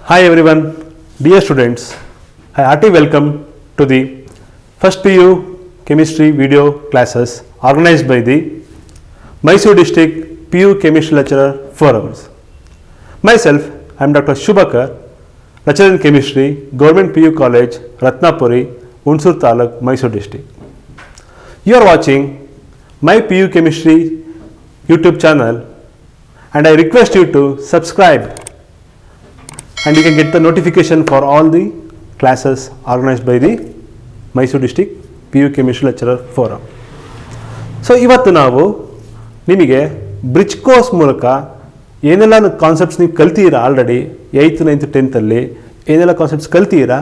Hi everyone, dear students, I heartily welcome to the first PU chemistry video classes organized by the Mysore District PU Chemistry Lecturer 4 hours. Myself, I am Dr. Shubhakar, Lecturer in Chemistry, Government PU College, Ratnapuri, Hunsur Taluk, Mysore District. You are watching my PU Chemistry YouTube channel and I request you to subscribe and you can get the notification for all the classes organized by the Mysore District PU Chemistry Lecturer Forum. So ಇವತ್ತು ನಾವು ನಿಮಗೆ bridge course ಮೂಲಕ ಏನೆಲ್ಲ concepts ನೀವು ಕಲ್ತೀರಾ already 8th 9th 10th ಏನೆಲ್ಲ concepts ಕಲ್ತೀರಾ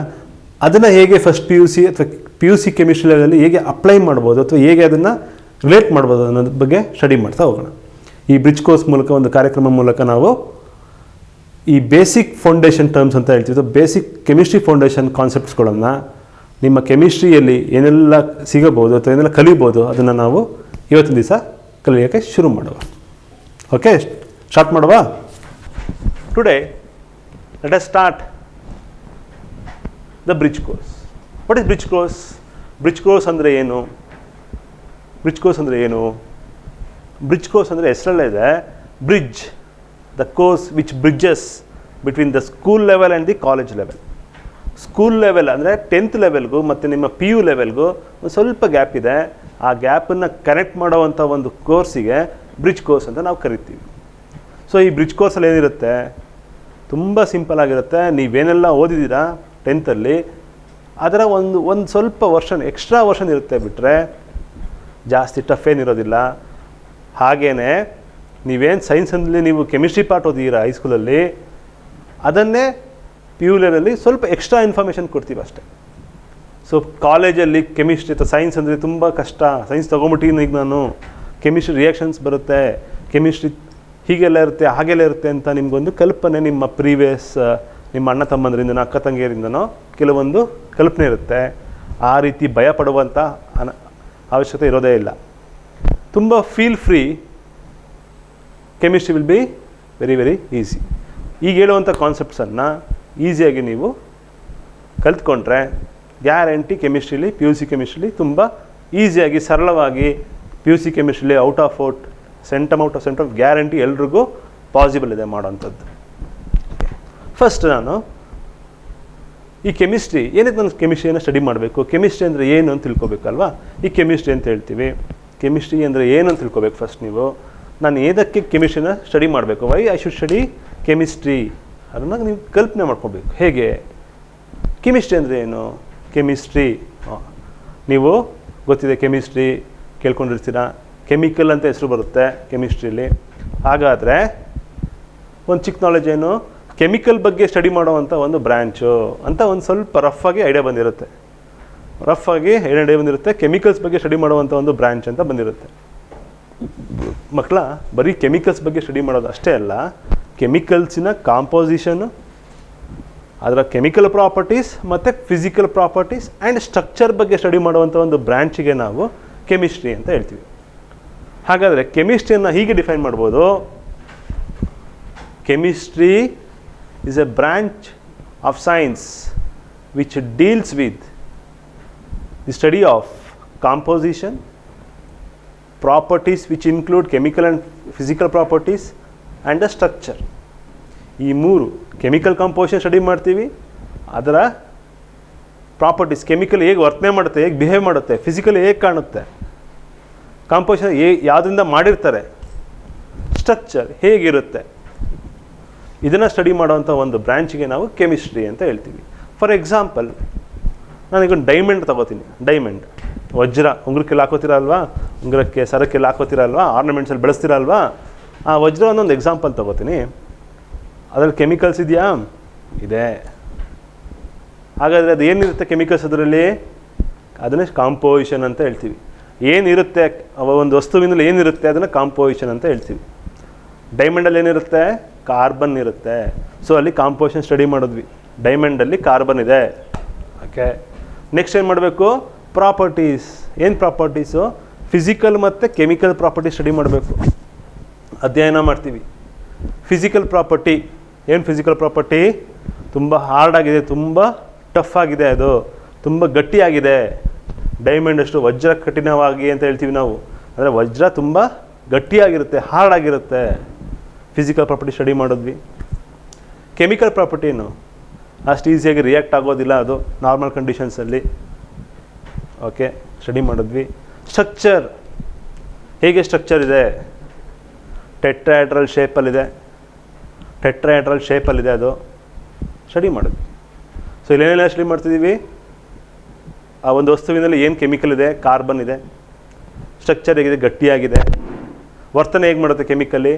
ಅದನ್ನು ಹೇಗೆ first PUC ಅಥವಾ PUC ಕೆಮಿಸ್ಟ್ರಿ ಲೆವೆಲಲ್ಲಿ ಹೇಗೆ ಅಪ್ಲೈ ಮಾಡ್ಬೋದು ಅಥವಾ ಹೇಗೆ ಅದನ್ನು ರಿಲೇಟ್ ಮಾಡ್ಬೋದು ಅನ್ನೋದ್ರ ಬಗ್ಗೆ ಸ್ಟಡಿ ಮಾಡ್ತಾ ಹೋಗೋಣ. ಈ ಬ್ರಿಡ್ಜ್ ಕೋರ್ಸ್ ಮೂಲಕ ಒಂದು ಕಾರ್ಯಕ್ರಮ ಮೂಲಕ ನಾವು ಈ ಬೇಸಿಕ್ ಫೌಂಡೇಶನ್ ಟರ್ಮ್ಸ್ ಅಂತ ಹೇಳ್ತೀವಿ, ಬೇಸಿಕ್ ಕೆಮಿಸ್ಟ್ರಿ ಫೌಂಡೇಶನ್ ಕಾನ್ಸೆಪ್ಟ್ಸ್ಗಳನ್ನು ನಿಮ್ಮ ಕೆಮಿಸ್ಟ್ರಿಯಲ್ಲಿ ಏನೆಲ್ಲ ಸಿಗಬಹುದು ಅಥವಾ ಏನೆಲ್ಲ ಕಲಿಬೋದು ಅದನ್ನು ನಾವು ಇವತ್ತಿನ ದಿವಸ ಕಲಿಯೋಕ್ಕೆ ಶುರು ಮಾಡುವ. ಓಕೆ, ಸ್ಟಾರ್ಟ್ ಮಾಡುವ. Today let us start the bridge course. What is bridge course? Bridge course ಅಂದರೆ ಏನು? ಬ್ರಿಡ್ಜ್ ಕೋರ್ಸ್ ಅಂದರೆ ಏನು? ಬ್ರಿಡ್ಜ್ ಕೋರ್ಸ್ ಅಂದರೆ ಹೆಸರಲ್ಲೇ ಇದೆ, bridge, the course which bridges between the school level and the college level. School level ಅಂದರೆ 10th ಲೆವೆಲ್ಗೂ ಮತ್ತು ನಿಮ್ಮ PU ಲೆವೆಲ್ಗೂ ಒಂದು ಸ್ವಲ್ಪ ಗ್ಯಾಪ್ ಇದೆ. ಆ ಗ್ಯಾಪನ್ನು ಕನೆಕ್ಟ್ ಮಾಡೋವಂಥ ಒಂದು ಕೋರ್ಸಿಗೆ ಬ್ರಿಡ್ಜ್ ಕೋರ್ಸ್ ಅಂತ ನಾವು ಕರಿತೀವಿ. ಸೊ ಈ ಬ್ರಿಡ್ಜ್ ಕೋರ್ಸಲ್ಲಿ ಏನಿರುತ್ತೆ, ತುಂಬ ಸಿಂಪಲ್ ಆಗಿರುತ್ತೆ. ನೀವೇನೆಲ್ಲ ಓದಿದ್ದೀರಾ 10th ಅದರ ಒಂದು ಸ್ವಲ್ಪ ವರ್ಷನ್ ಎಕ್ಸ್ಟ್ರಾ ವರ್ಷನ್ ಇರುತ್ತೆ, ಬಿಟ್ಟರೆ ಜಾಸ್ತಿ ಟಫ್ ಏನಿರೋದಿಲ್ಲ. ಹಾಗೆಯೇ ನೀವೇನು ಸೈನ್ಸಲ್ಲಿ ನೀವು ಕೆಮಿಸ್ಟ್ರಿ ಪಾರ್ಟ್ ಓದಿದ್ದೀರಾ ಹೈಸ್ಕೂಲಲ್ಲಿ, ಅದನ್ನೇ PU ಲೆವೆಲಲ್ಲಿ ಸ್ವಲ್ಪ ಎಕ್ಸ್ಟ್ರಾ ಇನ್ಫಾರ್ಮೇಷನ್ ಕೊಡ್ತೀವಿ ಅಷ್ಟೇ. ಸೊ ಕಾಲೇಜಲ್ಲಿ ಕೆಮಿಸ್ಟ್ರಿ ಅಥವಾ ಸೈನ್ಸ್ ಅಂದರೆ ತುಂಬ ಕಷ್ಟ, ಸೈನ್ಸ್ ತೊಗೊಂಬಿಟ್ಟಿದ್ದೀನಿ ಈಗ ನಾನು, ಕೆಮಿಸ್ಟ್ರಿ ರಿಯಾಕ್ಷನ್ಸ್ ಬರುತ್ತೆ, ಕೆಮಿಸ್ಟ್ರಿ ಹೀಗೆಲ್ಲ ಇರುತ್ತೆ ಹಾಗೆಲ್ಲ ಇರುತ್ತೆ ಅಂತ ನಿಮಗೊಂದು ಕಲ್ಪನೆ ನಿಮ್ಮ ಪ್ರೀವಿಯಸ್ ನಿಮ್ಮ ಅಣ್ಣ ತಮ್ಮಂದರಿಂದನೋ ಅಕ್ಕ ತಂಗಿಯರಿಂದನೋ ಕೆಲವೊಂದು ಕಲ್ಪನೆ ಇರುತ್ತೆ. ಆ ರೀತಿ ಭಯ ಪಡುವಂಥ ಅವಶ್ಯಕತೆ ಇರೋದೇ ಇಲ್ಲ. ತುಂಬ feel free, chemistry will be very very easy. ಈಗ ಹೇಳುವಂಥ ಕಾನ್ಸೆಪ್ಟ್ಸನ್ನು ಈಸಿಯಾಗಿ ನೀವು ಕಲ್ತ್ಕೊಂಡ್ರೆ ಗ್ಯಾರಂಟಿ ಕೆಮಿಸ್ಟ್ರಿಲಿ PUC ಕೆಮಿಸ್ಟ್ರಿಲಿ ತುಂಬ ಈಸಿಯಾಗಿ ಸರಳವಾಗಿ PUC ಕೆಮಿಸ್ಟ್ರಿಲಿ out of centum out of centum guarantee ಎಲ್ರಿಗೂ ಪಾಸಿಬಲ್ ಇದೆ ಮಾಡೋವಂಥದ್ದು. ಫಸ್ಟ್ ನಾನು ಈ ಕೆಮಿಸ್ಟ್ರಿ ಏನಕ್ಕೆ ನಾನು ಕೆಮಿಸ್ಟ್ರಿಯನ್ನು ಸ್ಟಡಿ ಮಾಡಬೇಕು, ಕೆಮಿಸ್ಟ್ರಿ ಅಂದರೆ ಏನು ಅಂತ ತಿಳ್ಕೊಬೇಕಲ್ವಾ. ಈ ಕೆಮಿಸ್ಟ್ರಿ ಅಂತ ಹೇಳ್ತೀವಿ, ಕೆಮಿಸ್ಟ್ರಿ ಅಂದರೆ ಏನು ಅಂತ ತಿಳ್ಕೊಬೇಕು ಫಸ್ಟ್ ನೀವು. ನಾನು ಏದಕ್ಕೆ ಕೆಮಿಸ್ಟ್ರಿನ ಸ್ಟಡಿ ಮಾಡಬೇಕು, why I should study chemistry, ಅದನ್ನು ನೀವು ಕಲ್ಪನೆ ಮಾಡ್ಕೋಬೇಕು. ಹೇಗೆ ಕೆಮಿಸ್ಟ್ರಿ ಅಂದರೆ ಏನು? ಕೆಮಿಸ್ಟ್ರಿ ನೀವು ಗೊತ್ತಿದೆ, ಕೆಮಿಸ್ಟ್ರಿ ಕೇಳ್ಕೊಂಡಿರ್ತೀರ, ಕೆಮಿಕಲ್ ಅಂತ ಹೆಸರು ಬರುತ್ತೆ ಕೆಮಿಸ್ಟ್ರಿಲಿ. ಹಾಗಾದರೆ ಒಂದು ಚಿಕ್ಕ ನಾಲೆಜ್ ಏನು, ಕೆಮಿಕಲ್ ಬಗ್ಗೆ ಸ್ಟಡಿ ಮಾಡೋವಂಥ ಒಂದು ಬ್ರ್ಯಾಂಚು ಅಂತ ಒಂದು ಸ್ವಲ್ಪ ರಫಾಗಿ ಐಡಿಯಾ ಬಂದಿರುತ್ತೆ. ಕೆಮಿಕಲ್ಸ್ ಬಗ್ಗೆ ಸ್ಟಡಿ ಮಾಡುವಂಥ ಒಂದು ಬ್ರ್ಯಾಂಚ್ ಅಂತ ಬಂದಿರುತ್ತೆ. ಮಕ್ಕಳ ಬರೀ ಕೆಮಿಕಲ್ಸ್ ಬಗ್ಗೆ ಸ್ಟಡಿ ಮಾಡೋದು ಅಷ್ಟೇ ಅಲ್ಲ, ಕೆಮಿಕಲ್ಸಿನ ಕಾಂಪೋಸಿಷನು, ಅದರ ಕೆಮಿಕಲ್ ಪ್ರಾಪರ್ಟೀಸ್ ಮತ್ತು ಫಿಸಿಕಲ್ ಪ್ರಾಪರ್ಟೀಸ್ ಆ್ಯಂಡ್ ಸ್ಟ್ರಕ್ಚರ್ ಬಗ್ಗೆ ಸ್ಟಡಿ ಮಾಡುವಂಥ ಒಂದು ಬ್ರ್ಯಾಂಚಿಗೆ ನಾವು ಕೆಮಿಸ್ಟ್ರಿ ಅಂತ ಹೇಳ್ತೀವಿ. ಹಾಗಾದರೆ ಕೆಮಿಸ್ಟ್ರಿಯನ್ನು ಹೀಗೆ ಡಿಫೈನ್ ಮಾಡ್ಬೋದು, chemistry is A branch of science which deals with the study of composition, properties which include chemical and physical properties and the structure. ಈ ಮೂರು ಕೆಮಿಕಲ್ ಕಾಂಪೋಸಿಷನ್ ಸ್ಟಡಿ ಮಾಡ್ತೀವಿ, ಅದರ ಪ್ರಾಪರ್ಟೀಸ್, ಕೆಮಿಕಲ್ ಹೇಗೆ ವರ್ತನೆ ಮಾಡುತ್ತೆ, ಹೇಗೆ ಬಿಹೇವ್ ಮಾಡುತ್ತೆ, ಫಿಸಿಕಲ್ ಹೇಗೆ ಕಾಣುತ್ತೆ, ಕಾಂಪೋಸಿಷನ್ ಯಾವುದರಿಂದ ಮಾಡಿರ್ತಾರೆ, ಸ್ಟ್ರಕ್ಚರ್ ಹೇಗಿರುತ್ತೆ, ಇದನ್ನು ಸ್ಟಡಿ ಮಾಡೋವಂಥ ಒಂದು ಬ್ರ್ಯಾಂಚಿಗೆ ನಾವು ಕೆಮಿಸ್ಟ್ರಿ ಅಂತ ಹೇಳ್ತೀವಿ. ಫಾರ್ ಎಕ್ಸಾಂಪಲ್, ನಾನೀಗೊಂದು ಡೈಮಂಡ್ ತಗೋತೀನಿ. ಡೈಮಂಡ್ ವಜ್ರ ಉಂಗುರಕ್ಕೆಲ್ಲ ಹಾಕೋತೀರ ಅಲ್ವಾ, ಉಂಗುರಕ್ಕೆ ಸರಕ್ಕೆಲ್ಲ ಹಾಕೋತೀರ ಅಲ್ವಾ, ಆರ್ನಮೆಂಟ್ಸಲ್ಲಿ ಬೆಳೆಸ್ತೀರ ಅಲ್ವಾ, ಆ ವಜ್ರ ಒಂದೊಂದು ಎಕ್ಸಾಂಪಲ್ ತಗೋತೀನಿ. ಅದರಲ್ಲಿ ಕೆಮಿಕಲ್ಸ್ ಇದೆಯಾ? ಇದೆ. ಹಾಗಾದರೆ ಅದು ಏನಿರುತ್ತೆ ಕೆಮಿಕಲ್ಸ್ ಅದರಲ್ಲಿ? ಅದನ್ನೇ ಕಾಂಪೋಸಿಷನ್ ಅಂತ ಹೇಳ್ತೀವಿ. ಏನಿರುತ್ತೆ ಒಂದು ವಸ್ತುವಿನಲ್ಲಿ ಏನಿರುತ್ತೆ ಅದನ್ನು ಕಾಂಪೋಸಿಷನ್ ಅಂತ ಹೇಳ್ತೀವಿ. ಡೈಮಂಡಲ್ಲಿ ಏನಿರುತ್ತೆ? ಕಾರ್ಬನ್ ಇರುತ್ತೆ. ಸೊ ಅಲ್ಲಿ ಕಾಂಪೋಸಿಷನ್ ಸ್ಟಡಿ ಮಾಡಿದ್ವಿ, ಡೈಮಂಡಲ್ಲಿ ಕಾರ್ಬನ್ ಇದೆ. ಓಕೆ, ನೆಕ್ಸ್ಟ್ ಏನು ಮಾಡಬೇಕು? ಪ್ರಾಪರ್ಟೀಸ್. ಏನು ಪ್ರಾಪರ್ಟೀಸು? ಫಿಸಿಕಲ್ ಮತ್ತು ಕೆಮಿಕಲ್ ಪ್ರಾಪರ್ಟೀಸ್ ಸ್ಟಡಿ ಮಾಡಬೇಕು, ಅಧ್ಯಯನ ಮಾಡ್ತೀವಿ. ಫಿಸಿಕಲ್ ಪ್ರಾಪರ್ಟಿ ಏನು? ಫಿಸಿಕಲ್ ಪ್ರಾಪರ್ಟಿ ತುಂಬ ಹಾರ್ಡಾಗಿದೆ, ತುಂಬ ಟಫ್ ಆಗಿದೆ, ಅದು ತುಂಬ ಗಟ್ಟಿಯಾಗಿದೆ. ಡೈಮಂಡ್ ಅಷ್ಟು ವಜ್ರ ಕಠಿಣವಾಗಿ ಅಂತ ಹೇಳ್ತೀವಿ ನಾವು. ಅಂದರೆ ವಜ್ರ ತುಂಬ ಗಟ್ಟಿಯಾಗಿರುತ್ತೆ, ಹಾರ್ಡ್ ಆಗಿರುತ್ತೆ. ಫಿಸಿಕಲ್ ಪ್ರಾಪರ್ಟಿ ಸ್ಟಡಿ ಮಾಡಿದ್ವಿ. ಕೆಮಿಕಲ್ ಪ್ರಾಪರ್ಟಿನು ಅಷ್ಟು ಈಸಿಯಾಗಿ ರಿಯಾಕ್ಟ್ ಆಗೋದಿಲ್ಲ ಅದು ನಾರ್ಮಲ್ ಕಂಡೀಷನ್ಸಲ್ಲಿ. ಓಕೆ, ಸ್ಟಡಿ ಮಾಡಿದ್ವಿ. ಸ್ಟ್ರಕ್ಚರ್, ಹೇಗೆ ಸ್ಟ್ರಕ್ಚರ್ ಇದೆ, ಟೆಟ್ರಾಹೆಡ್ರಲ್ ಶೇಪಲ್ಲಿದೆ ಅದು ಸ್ಟಡಿ ಮಾಡಿದ್ವಿ. ಸೊ ಇಲ್ಲೇನೆಲ್ಲ ಸ್ಟಡಿ ಮಾಡ್ತಿದ್ದೀವಿ, ಆ ಒಂದು ವಸ್ತುವಿನಲ್ಲಿ ಏನು ಕೆಮಿಕಲ್ ಇದೆ, ಕಾರ್ಬನ್ ಇದೆ, ಸ್ಟ್ರಕ್ಚರ್ ಹೇಗಿದೆ, ಗಟ್ಟಿಯಾಗಿದೆ, ವರ್ತನೆ ಹೇಗೆ ಮಾಡುತ್ತೆ ಕೆಮಿಕಲಿ,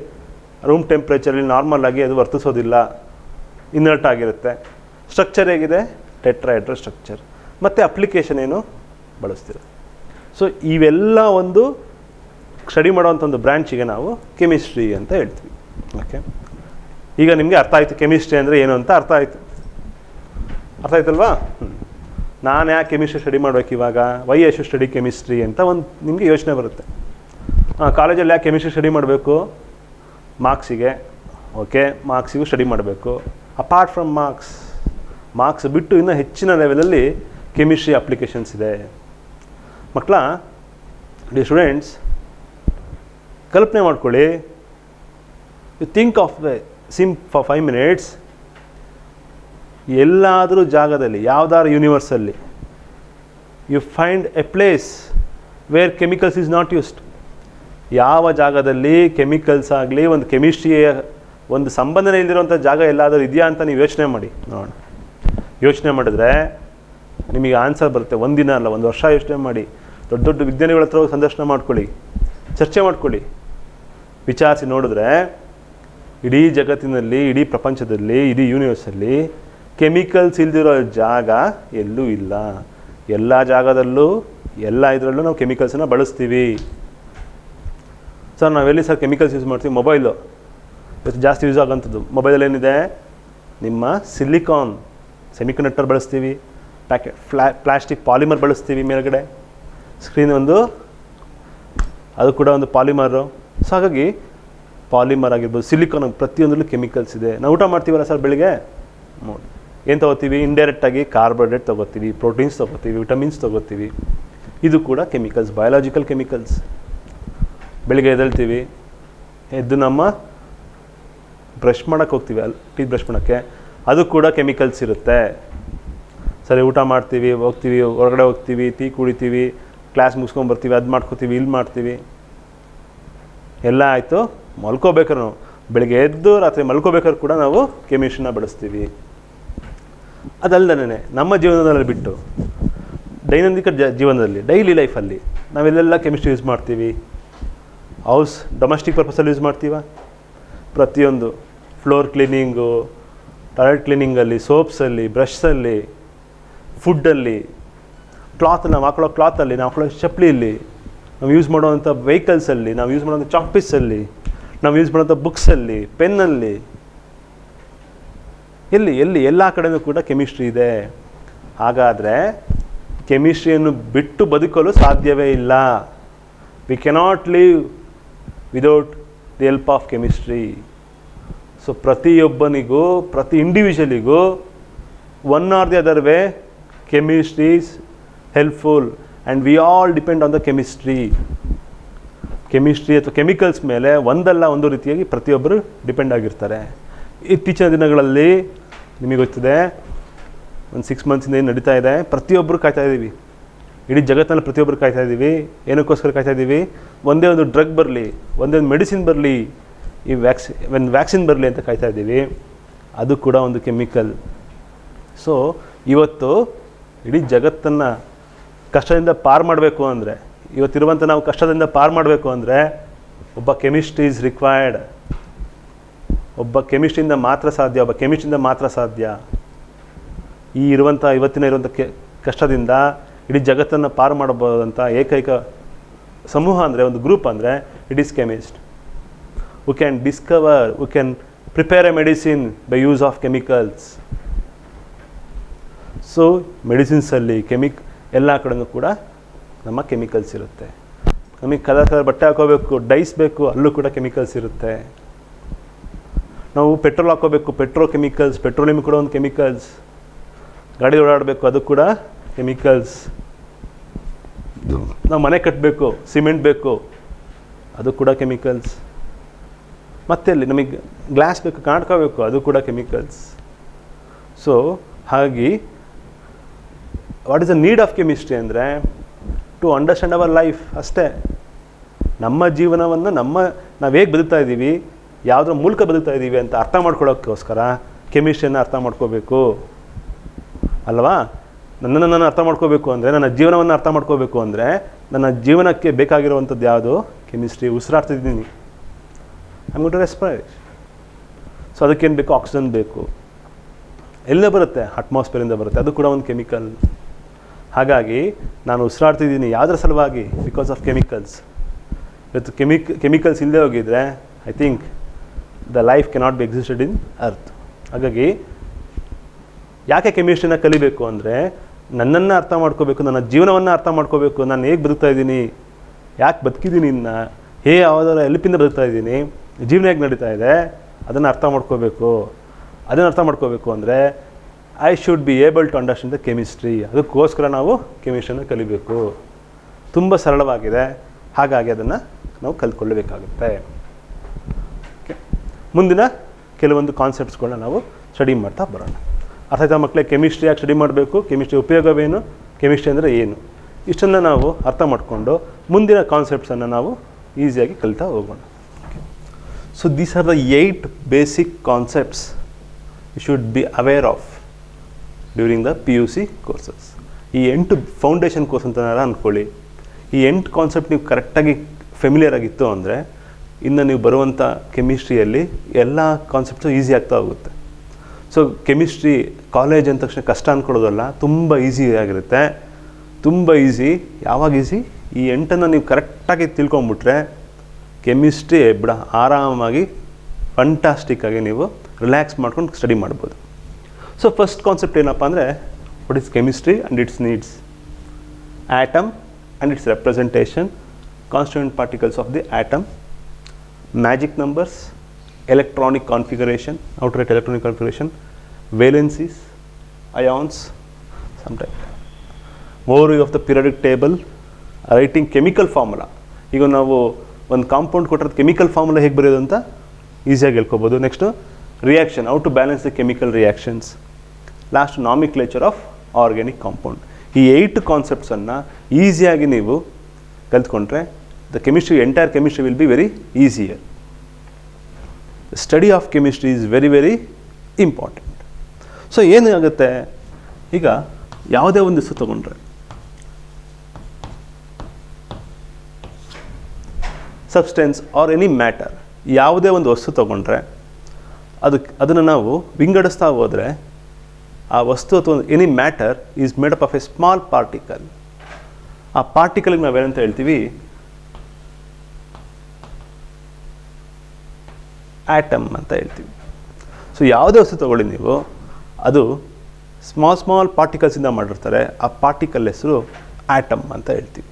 ರೂಮ್ ಟೆಂಪ್ರೇಚರಲ್ಲಿ ನಾರ್ಮಲ್ ಆಗಿ ಅದು ವರ್ತಿಸೋದಿಲ್ಲ, ಇನರ್ಟ್ ಆಗಿರುತ್ತೆ. ಸ್ಟ್ರಕ್ಚರ್ ಹೇಗಿದೆ, ಟೆಟ್ರಾಹೆಡ್ರಲ್ ಸ್ಟ್ರಕ್ಚರ್. ಮತ್ತು ಅಪ್ಲಿಕೇಶನ್ ಏನು ಬಳಸ್ತಿರೋದು. ಸೊ ಇವೆಲ್ಲ ಒಂದು ಸ್ಟಡಿ ಮಾಡೋವಂಥ ಒಂದು ಬ್ರ್ಯಾಂಚಿಗೆ ನಾವು ಕೆಮಿಸ್ಟ್ರಿ ಅಂತ ಹೇಳ್ತೀವಿ. ಓಕೆ, ಈಗ ನಿಮಗೆ ಅರ್ಥ ಆಯಿತು ಕೆಮಿಸ್ಟ್ರಿ ಅಂದರೆ ಏನು ಅಂತ ಅರ್ಥ ಆಯ್ತಲ್ವಾ? ನಾನು ಯಾಕೆ ಕೆಮಿಸ್ಟ್ರಿ ಸ್ಟಡಿ ಮಾಡ್ಬೇಕು ಇವಾಗ, why I should study chemistry ಅಂತ ಒಂದು ನಿಮಗೆ ಯೋಚನೆ ಬರುತ್ತೆ. ಕಾಲೇಜಲ್ಲಿ ಯಾಕೆ ಕೆಮಿಸ್ಟ್ರಿ ಸ್ಟಡಿ ಮಾಡಬೇಕು, ಮಾರ್ಕ್ಸಿಗೆ. ಓಕೆ, ಮಾರ್ಕ್ಸಿಗೂ ಸ್ಟಡಿ ಮಾಡಬೇಕು. ಅಪಾರ್ಟ್ ಫ್ರಮ್ ಮಾರ್ಕ್ಸ್ ಬಿಟ್ಟು ಇನ್ನೂ ಹೆಚ್ಚಿನ ಲೆವೆಲಲ್ಲಿ ಕೆಮಿಸ್ಟ್ರಿ ಅಪ್ಲಿಕೇಶನ್ಸ್ ಇದೆ. ಮಕ್ಕಳ, ಡಿ ಸ್ಟೂಡೆಂಟ್ಸ್, ಕಲ್ಪನೆ ಮಾಡ್ಕೊಳ್ಳಿ. You think of for 5 minutes. ಎಲ್ಲಾದರೂ ಜಾಗದಲ್ಲಿ, ಯಾವುದಾದ್ರು ಯೂನಿವರ್ಸಲ್ಲಿ you find a place where chemicals is not used. ಯಾವ ಜಾಗದಲ್ಲಿ ಕೆಮಿಕಲ್ಸ್ ಆಗಲಿ, ಒಂದು ಕೆಮಿಸ್ಟ್ರಿಯ ಒಂದು ಸಂಬಂಧನೇ ಇಲ್ದಿರೋಂಥ ಜಾಗ ಎಲ್ಲಾದರೂ ಇದೆಯಾ ಅಂತ ನೀವು ಯೋಚನೆ ಮಾಡಿ ನೋಡೋಣ. ಯೋಚನೆ ಮಾಡಿದ್ರೆ ನಿಮಗೆ ಆನ್ಸರ್ ಬರುತ್ತೆ. ಒಂದಿನ ಅಲ್ಲ, ಒಂದು ವರ್ಷ ಯೋಚನೆ ಮಾಡಿ. ದೊಡ್ಡ ದೊಡ್ಡ ವಿಜ್ಞಾನಿಗಳ ಹತ್ರ ಸಂದರ್ಶನ ಮಾಡ್ಕೊಳ್ಳಿ, ಚರ್ಚೆ ಮಾಡ್ಕೊಳ್ಳಿ, ವಿಚಾರಿಸಿ ನೋಡಿದ್ರೆ ಇಡೀ ಜಗತ್ತಿನಲ್ಲಿ, ಇಡೀ ಪ್ರಪಂಚದಲ್ಲಿ, ಇಡೀ ಯೂನಿವರ್ಸಲ್ಲಿ ಕೆಮಿಕಲ್ಸ್ ಇಲ್ದಿರೋ ಜಾಗ ಎಲ್ಲೂ ಇಲ್ಲ. ಎಲ್ಲ ಜಾಗದಲ್ಲೂ, ಎಲ್ಲ ಇದರಲ್ಲೂ ನಾವು ಕೆಮಿಕಲ್ಸನ್ನು ಬಳಸ್ತೀವಿ. ಸರ್ ನಾವೆಲ್ಲಿ ಸರ್ ಕೆಮಿಕಲ್ಸ್ ಯೂಸ್ ಮಾಡ್ತೀವಿ? ಮೊಬೈಲು ಇವತ್ತು ಜಾಸ್ತಿ ಯೂಸ್ ಆಗೋಂಥದ್ದು. ಮೊಬೈಲಲ್ಲಿ ಏನಿದೆ, ನಿಮ್ಮ ಸಿಲಿಕಾನ್ ಸೆಮಿಕಂಡಕ್ಟರ್ ಬಳಸ್ತೀವಿ, ಪ್ಲಾಸ್ಟಿಕ್ ಪಾಲಿಮರ್ ಬಳಸ್ತೀವಿ ಮೇಲ್ಗಡೆ. ಸ್ಕ್ರೀನ್ ಅದು ಕೂಡ ಒಂದು ಪಾಲಿಮರು. ಸೊ ಹಾಗಾಗಿ ಪಾಲಿಮರ್ ಆಗಿರ್ಬೋದು, ಸಿಲಿಕಾನ್, ಪ್ರತಿಯೊಂದರಲ್ಲೂ ಕೆಮಿಕಲ್ಸ್ ಇದೆ. ನಾವು ಊಟ ಮಾಡ್ತೀವಲ್ಲ ಸರ್ ಬೆಳಿಗ್ಗೆ, ನೋಡಿ ಏನು ತೊಗೋತೀವಿ? ಇಂಡೈರೆಕ್ಟಾಗಿ ಕಾರ್ಬೋಹೈಡ್ರೇಟ್ ತೊಗೋತೀವಿ, ಪ್ರೋಟೀನ್ಸ್ ತೊಗೋತೀವಿ, ವಿಟಮಿನ್ಸ್ ತೊಗೋತೀವಿ. ಇದು ಕೂಡ ಕೆಮಿಕಲ್ಸ್, ಬಯಾಲಜಿಕಲ್ ಕೆಮಿಕಲ್ಸ್. ಬೆಳಿಗ್ಗೆ ಎದ್ದೇಳ್ತೀವಿ, ಎದ್ದು ನಮ್ಮ ಬ್ರಷ್ ಮಾಡೋಕ್ಕೆ ಹೋಗ್ತೀವಿ, ಟೀತ್ ಬ್ರಷ್ ಮಾಡೋಕ್ಕೆ, ಅದು ಕೂಡ ಕೆಮಿಕಲ್ಸ್ ಇರುತ್ತೆ. ಸರಿ, ಊಟ ಮಾಡ್ತೀವಿ, ಹೋಗ್ತೀವಿ, ಹೊರಗಡೆ ಹೋಗ್ತೀವಿ, ಟೀ ಕುಡಿತೀವಿ, ಕ್ಲಾಸ್ ಮುಗಿಸ್ಕೊಂಬರ್ತೀವಿ, ಅದು ಮಾಡ್ಕೋತೀವಿ, ಇಲ್ಲಿ ಮಾಡ್ತೀವಿ, ಎಲ್ಲ ಆಯಿತು. ಮಲ್ಕೋಬೇಕಾದ್ರೆ ನಾವು ಬೆಳಿಗ್ಗೆ ಎದ್ದು ರಾತ್ರಿ ಮಲ್ಕೋಬೇಕಾದ್ರೆ ಕೂಡ ನಾವು ಕೆಮಿಸ್ಟ್ರಿನ ಬಳಸ್ತೀವಿ. ಅದಲ್ಲದೇ ನಮ್ಮ ಜೀವನದಲ್ಲಿ ಬಿಟ್ಟು ದೈನಂದಿಕ ಜೀವನದಲ್ಲಿ, ಡೈಲಿ ಲೈಫಲ್ಲಿ ನಾವೆಲ್ಲೆಲ್ಲ ಕೆಮಿಸ್ಟ್ರಿ ಯೂಸ್ ಮಾಡ್ತೀವಿ. ಡೊಮೆಸ್ಟಿಕ್ ಪರ್ಪಸಲ್ಲಿ ಯೂಸ್ ಮಾಡ್ತೀವ. ಪ್ರತಿಯೊಂದು ಫ್ಲೋರ್ ಕ್ಲೀನಿಂಗು, ಟಾಯ್ಲೆಟ್ ಕ್ಲೀನಿಂಗಲ್ಲಿ, ಸೋಪ್ಸಲ್ಲಿ, ಬ್ರಷಲ್ಲಿ, ಫುಡ್ಡಲ್ಲಿ, ನಾವು ಹಾಕೊಳ್ಳೋ ಕ್ಲಾತಲ್ಲಿ, ನಾವು ಹಾಕೊಳ್ಳೋ ಚಪ್ಪಲಿಯಲ್ಲಿ, ನಾವು ಯೂಸ್ ಮಾಡುವಂಥ ವೆಹಿಕಲ್ಸಲ್ಲಿ, ನಾವು ಯೂಸ್ ಮಾಡೋಂಥ ಚಾಕ್ಪೀಸಲ್ಲಿ, ನಾವು ಯೂಸ್ ಮಾಡೋಂಥ ಬುಕ್ಸಲ್ಲಿ, ಪೆನ್ನಲ್ಲಿ, ಎಲ್ಲ ಕಡೆಯೂ ಕೂಡ ಕೆಮಿಸ್ಟ್ರಿ ಇದೆ. ಹಾಗಾದರೆ ಕೆಮಿಸ್ಟ್ರಿಯನ್ನು ಬಿಟ್ಟು ಬದುಕಲು ಸಾಧ್ಯವೇ ಇಲ್ಲ. We cannot live without the help of chemistry. So ಪ್ರತಿಯೊಬ್ಬನಿಗೂ, ಪ್ರತಿ ಇಂಡಿವಿಜುವಲಿಗೂ one or the other way chemistry is helpful and we all depend on the chemistry. Chemistry ಅಥವಾ ಕೆಮಿಕಲ್ಸ್ ಮೇಲೆ ಒಂದಲ್ಲ ಒಂದು ರೀತಿಯಾಗಿ ಪ್ರತಿಯೊಬ್ಬರು ಡಿಪೆಂಡ್ ಆಗಿರ್ತಾರೆ. ಇತ್ತೀಚಿನ ದಿನಗಳಲ್ಲಿ ನಿಮಗೆ ಗೊತ್ತಿದೆ, ಒಂದು 6 months ಏನು ನಡೀತಾ ಇದೆ, ಪ್ರತಿಯೊಬ್ಬರು ಕಾಯ್ತಾ ಇದ್ದೀವಿ. ಇಡೀ ಜಗತ್ತಿನಲ್ಲಿ ಪ್ರತಿಯೊಬ್ಬರು ಕಾಯ್ತಾ ಇದ್ದೀವಿ. ಏನಕ್ಕೋಸ್ಕರ ಕಾಯ್ತಾ ಇದ್ದೀವಿ? ಒಂದೇ ಒಂದು ಡ್ರಗ್ ಬರಲಿ, ಒಂದೇ ಒಂದು ಮೆಡಿಸಿನ್ ಬರಲಿ, ಈ ವ್ಯಾಕ್ಸಿನ್ ಬರಲಿ ಅಂತ ಕಾಯ್ತಾ ಇದ್ದೀವಿ. ಅದು ಕೂಡ ಒಂದು ಕೆಮಿಕಲ್. ಸೊ ಇವತ್ತು ಇಡೀ ಜಗತ್ತನ್ನು ಕಷ್ಟದಿಂದ ಪಾರು ಮಾಡಬೇಕು ಅಂದರೆ, ಇವತ್ತಿರುವಂಥ ನಾವು ಕಷ್ಟದಿಂದ ಪಾರು ಮಾಡಬೇಕು ಅಂದರೆ ಒಬ್ಬ ಕೆಮಿಸ್ಟ್ರಿ ಈಸ್ ರಿಕ್ವೈರ್ಡ್. ಒಬ್ಬ ಕೆಮಿಸ್ಟ್ರಿಯಿಂದ ಮಾತ್ರ ಸಾಧ್ಯ. ಇವತ್ತಿನ ಇರುವಂಥ ಕಷ್ಟದಿಂದ ಇಡೀ ಜಗತ್ತನ್ನು ಪಾರು ಮಾಡಬಹುದಂಥ ಏಕೈಕ ಸಮೂಹ ಅಂದರೆ, ಒಂದು ಗ್ರೂಪ್ ಅಂದರೆ it is chemist. who can prepare a medicine by use of chemicals. So ಮೆಡಿಸಿನ್ಸಲ್ಲಿ ಎಲ್ಲ ಕಡೆಯೂ ಕೂಡ ನಮ್ಮ ಕೆಮಿಕಲ್ಸ್ ಇರುತ್ತೆ. ನಮಗೆ ಕಲರ್ ಬಟ್ಟೆ ಹಾಕೋಬೇಕು, ಡೈಸ್ ಬೇಕು, ಅಲ್ಲೂ ಕೂಡ ಕೆಮಿಕಲ್ಸ್ ಇರುತ್ತೆ. ನಾವು ಪೆಟ್ರೋಲ್ ಹಾಕೋಬೇಕು, ಪೆಟ್ರೋಕೆಮಿಕಲ್ಸ್, ಪೆಟ್ರೋಲಿಯಂ ಕೂಡ ಒಂದು ಕೆಮಿಕಲ್ಸ್. ಗಾಡಿ ಓಡಾಡಬೇಕು, ಅದು ಕೂಡ ಕೆಮಿಕಲ್ಸ್. ನಾವು ಮನೆ ಕಟ್ಟಬೇಕು, ಸಿಮೆಂಟ್ ಬೇಕು, ಅದು ಕೂಡ ಕೆಮಿಕಲ್ಸ್. ಮತ್ತೆ ಅಲ್ಲಿ ನಮಗೆ ಗ್ಲಾಸ್ ಬೇಕು, ಕಾಣ್ಕೋಬೇಕು, ಅದು ಕೂಡ ಕೆಮಿಕಲ್ಸ್. ಸೊ ಹಾಗೆ what is the need of chemistry ಅಂದರೆ ಟು ಅಂಡರ್ಸ್ಟ್ಯಾಂಡ್ ಅವರ್ ಲೈಫ್ ಅಷ್ಟೇ. ನಮ್ಮ ಜೀವನವನ್ನು ನಾವು ಹೇಗೆ ಬದುಕ್ತಾ ಇದ್ದೀವಿ, ಯಾವುದ್ರ ಮೂಲಕ ಬದುಕ್ತಾ ಇದ್ದೀವಿ ಅಂತ ಅರ್ಥ ಮಾಡ್ಕೊಳ್ಳೋಕ್ಕೋಸ್ಕರ ಕೆಮಿಸ್ಟ್ರಿಯನ್ನು ಅರ್ಥ ಮಾಡ್ಕೋಬೇಕು ಅಲ್ವಾ. ನನ್ನನ್ನು ನಾನು ಅರ್ಥ ಮಾಡ್ಕೋಬೇಕು ಅಂದರೆ, ನನ್ನ ಜೀವನವನ್ನು ಅರ್ಥ ಮಾಡ್ಕೋಬೇಕು ಅಂದರೆ, ನನ್ನ ಜೀವನಕ್ಕೆ ಬೇಕಾಗಿರುವಂಥದ್ದು ಯಾವುದು? ಕೆಮಿಸ್ಟ್ರಿ. ಉಸಿರಾಡ್ತಿದ್ದೀನಿ, I am going to respire. So ಅದಕ್ಕೇನು ಬೇಕು? ಆಕ್ಸಿಜನ್ ಬೇಕು. ಎಲ್ಲ ಬರುತ್ತೆ, ಅಟ್ಮಾಸ್ಫಿಯರಿಂದ ಬರುತ್ತೆ, ಅದು ಕೂಡ ಒಂದು ಕೆಮಿಕಲ್. ಹಾಗಾಗಿ ನಾನು ಉಸಿರಾಡ್ತಿದ್ದೀನಿ ಯಾವುದರ ಸಲುವಾಗಿ? Because of chemicals. ಇವತ್ತು ಕೆಮಿಕಲ್ಸ್ ಇಲ್ಲದೆ ಹೋಗಿದ್ರೆ I think the life cannot be existed in earth. ಹಾಗಾಗಿ ಯಾಕೆ ಕೆಮಿಸ್ಟ್ರಿನ ಕಲಿಬೇಕು ಅಂದರೆ, ನನ್ನನ್ನು ಅರ್ಥ ಮಾಡ್ಕೋಬೇಕು, ನನ್ನ ಜೀವನವನ್ನು ಅರ್ಥ ಮಾಡ್ಕೋಬೇಕು, ನಾನು ಹೇಗೆ ಬದುಕ್ತಾ ಇದ್ದೀನಿ, ಯಾಕೆ ಬದುಕಿದ್ದೀನಿ, ಇನ್ನು ಯಾವುದರ ಹೆಲ್ಪಿಂದ ಬದುಕ್ತಾ ಇದ್ದೀನಿ, ಜೀವನ ಹೇಗೆ ನಡೀತಾ ಇದೆ, ಅದನ್ನು ಅರ್ಥ ಮಾಡ್ಕೋಬೇಕು. ಅದನ್ನು ಅರ್ಥ ಮಾಡ್ಕೋಬೇಕು ಅಂದರೆ I should be able to understand the chemistry. ಅದಕ್ಕೋಸ್ಕರ ನಾವು ಕೆಮಿಸ್ಟ್ರಿನ ಕಲಿಬೇಕು. ತುಂಬ ಸರಳವಾಗಿದೆ, ಹಾಗಾಗಿ ಅದನ್ನು ನಾವು ಕಲ್ತ್ಕೊಳ್ಳಬೇಕಾಗುತ್ತೆ. ಓಕೆ, ಮುಂದಿನ ಕೆಲವೊಂದು ಕಾನ್ಸೆಪ್ಟ್ಸ್ಗಳನ್ನ ನಾವು ಸ್ಟಡಿ ಮಾಡ್ತಾ ಬರೋಣ. ಅರ್ಥ ಆಯ್ತಾ ಮಕ್ಕಳೇ? ಕೆಮಿಸ್ಟ್ರಿ ಯಾಕೆ ಸ್ಟಡಿ ಮಾಡಬೇಕು, ಕೆಮಿಸ್ಟ್ರಿ ಉಪಯೋಗವೇನು, ಕೆಮಿಸ್ಟ್ರಿ ಅಂದರೆ ಏನು, ಇಷ್ಟನ್ನು ನಾವು ಅರ್ಥ ಮಾಡಿಕೊಂಡು ಮುಂದಿನ ಕಾನ್ಸೆಪ್ಟ್ಸನ್ನು ನಾವು ಈಸಿಯಾಗಿ ಕಲಿತಾ ಹೋಗೋಣ. So these are the 8 basic concepts you should be aware of during the PUC courses. ಈ 8 ಫೌಂಡೇಶನ್ ಕೋರ್ಸ್ ಅಂತ ಅಂದ್ಕೊಳ್ಳಿ. ಈ 8 ಕಾನ್ಸೆಪ್ಟ್ ನೀವು ಕರೆಕ್ಟಾಗಿ ಫೆಮಿಲಿಯರ್ ಆಗಿತ್ತು ಅಂದರೆ ಇನ್ನು ನೀವು ಬರುವಂಥ ಕೆಮಿಸ್ಟ್ರಿಯಲ್ಲಿ ಎಲ್ಲ ಕಾನ್ಸೆಪ್ಟ್ಸು ಈಸಿ ಆಗ್ತಾ ಹೋಗುತ್ತೆ. ಸೊ ಕೆಮಿಸ್ಟ್ರಿ ಕಾಲೇಜ್ ಅಂದ ತಕ್ಷಣ ಕಷ್ಟ ಅಂದ್ಕೊಳ್ಳೋದಲ್ಲ, ತುಂಬ ಈಸಿ ಆಗಿರುತ್ತೆ. ತುಂಬ ಈಸಿ. ಯಾವಾಗ ಈಸಿ? ಈ 8 ನೀವು ಕರೆಕ್ಟಾಗಿ ತಿಳ್ಕೊಂಬಿಟ್ರೆ ಕೆಮಿಸ್ಟ್ರಿ ಆರಾಮಾಗಿ ಫಂಟಾಸ್ಟಿಕ್ಕಾಗಿ ನೀವು ರಿಲ್ಯಾಕ್ಸ್ ಮಾಡ್ಕೊಂಡು ಸ್ಟಡಿ ಮಾಡ್ಬೋದು. ಸೊ ಫಸ್ಟ್ ಕಾನ್ಸೆಪ್ಟ್ ಏನಪ್ಪ ಅಂದರೆ, what is chemistry and it's needs. Atom and it's representation, constituent particles of the atom, magic numbers, electronic configuration, outer electronic configuration, valencies, ions, sometimes overview of the periodic table, writing chemical formula. ಈಗ ನಾವು ಒಂದು compound ಕೊಟ್ಟಿರೋದು chemical formula ಹೇಗೆ ಬರೆಯೋದು ಅಂತ ಈಸಿಯಾಗಿ ಹೇಳ್ಕೊಬೋದು. Next reaction, how to balance the chemical reactions. Last nomenclature of organic compound. ಈ 8 ಕಾನ್ಸೆಪ್ಟ್ಸನ್ನು ಈಸಿಯಾಗಿ ನೀವು ಕಲ್ತ್ಕೊಂಡ್ರೆ the chemistry, entire chemistry will be very easier. Study of chemistry is very very important. So ಏನಾಗುತ್ತೆ, ಈಗ ಯಾವುದೇ ಒಂದು ವಸ್ತು ತೊಗೊಂಡ್ರೆ, ಸಬ್ಸ್ಟೆನ್ಸ್ ಆರ್ ಎನಿ ಮ್ಯಾಟರ್, ಯಾವುದೇ ಒಂದು ವಸ್ತು ತೊಗೊಂಡ್ರೆ ಅದನ್ನು ನಾವು ವಿಂಗಡಿಸ್ತಾ ಹೋದರೆ ಆ ವಸ್ತು ಅಥವಾ any matter is made up of A small particle. ಆ ಪಾರ್ಟಿಕಲ್ಗೆ ನಾವೇನಂತ ಹೇಳ್ತೀವಿ? ಆಟಮ್ ಅಂತ ಹೇಳ್ತೀವಿ. ಸೊ ಯಾವುದೇ ವಸ್ತು ತೊಗೊಳ್ಳಿ ನೀವು, ಅದು ಸ್ಮಾಲ್ ಪಾರ್ಟಿಕಲ್ಸಿಂದ ಮಾಡಿರ್ತಾರೆ. ಆ ಪಾರ್ಟಿಕಲ್ ಹೆಸರು ಆಟಮ್ ಅಂತ ಹೇಳ್ತೀವಿ.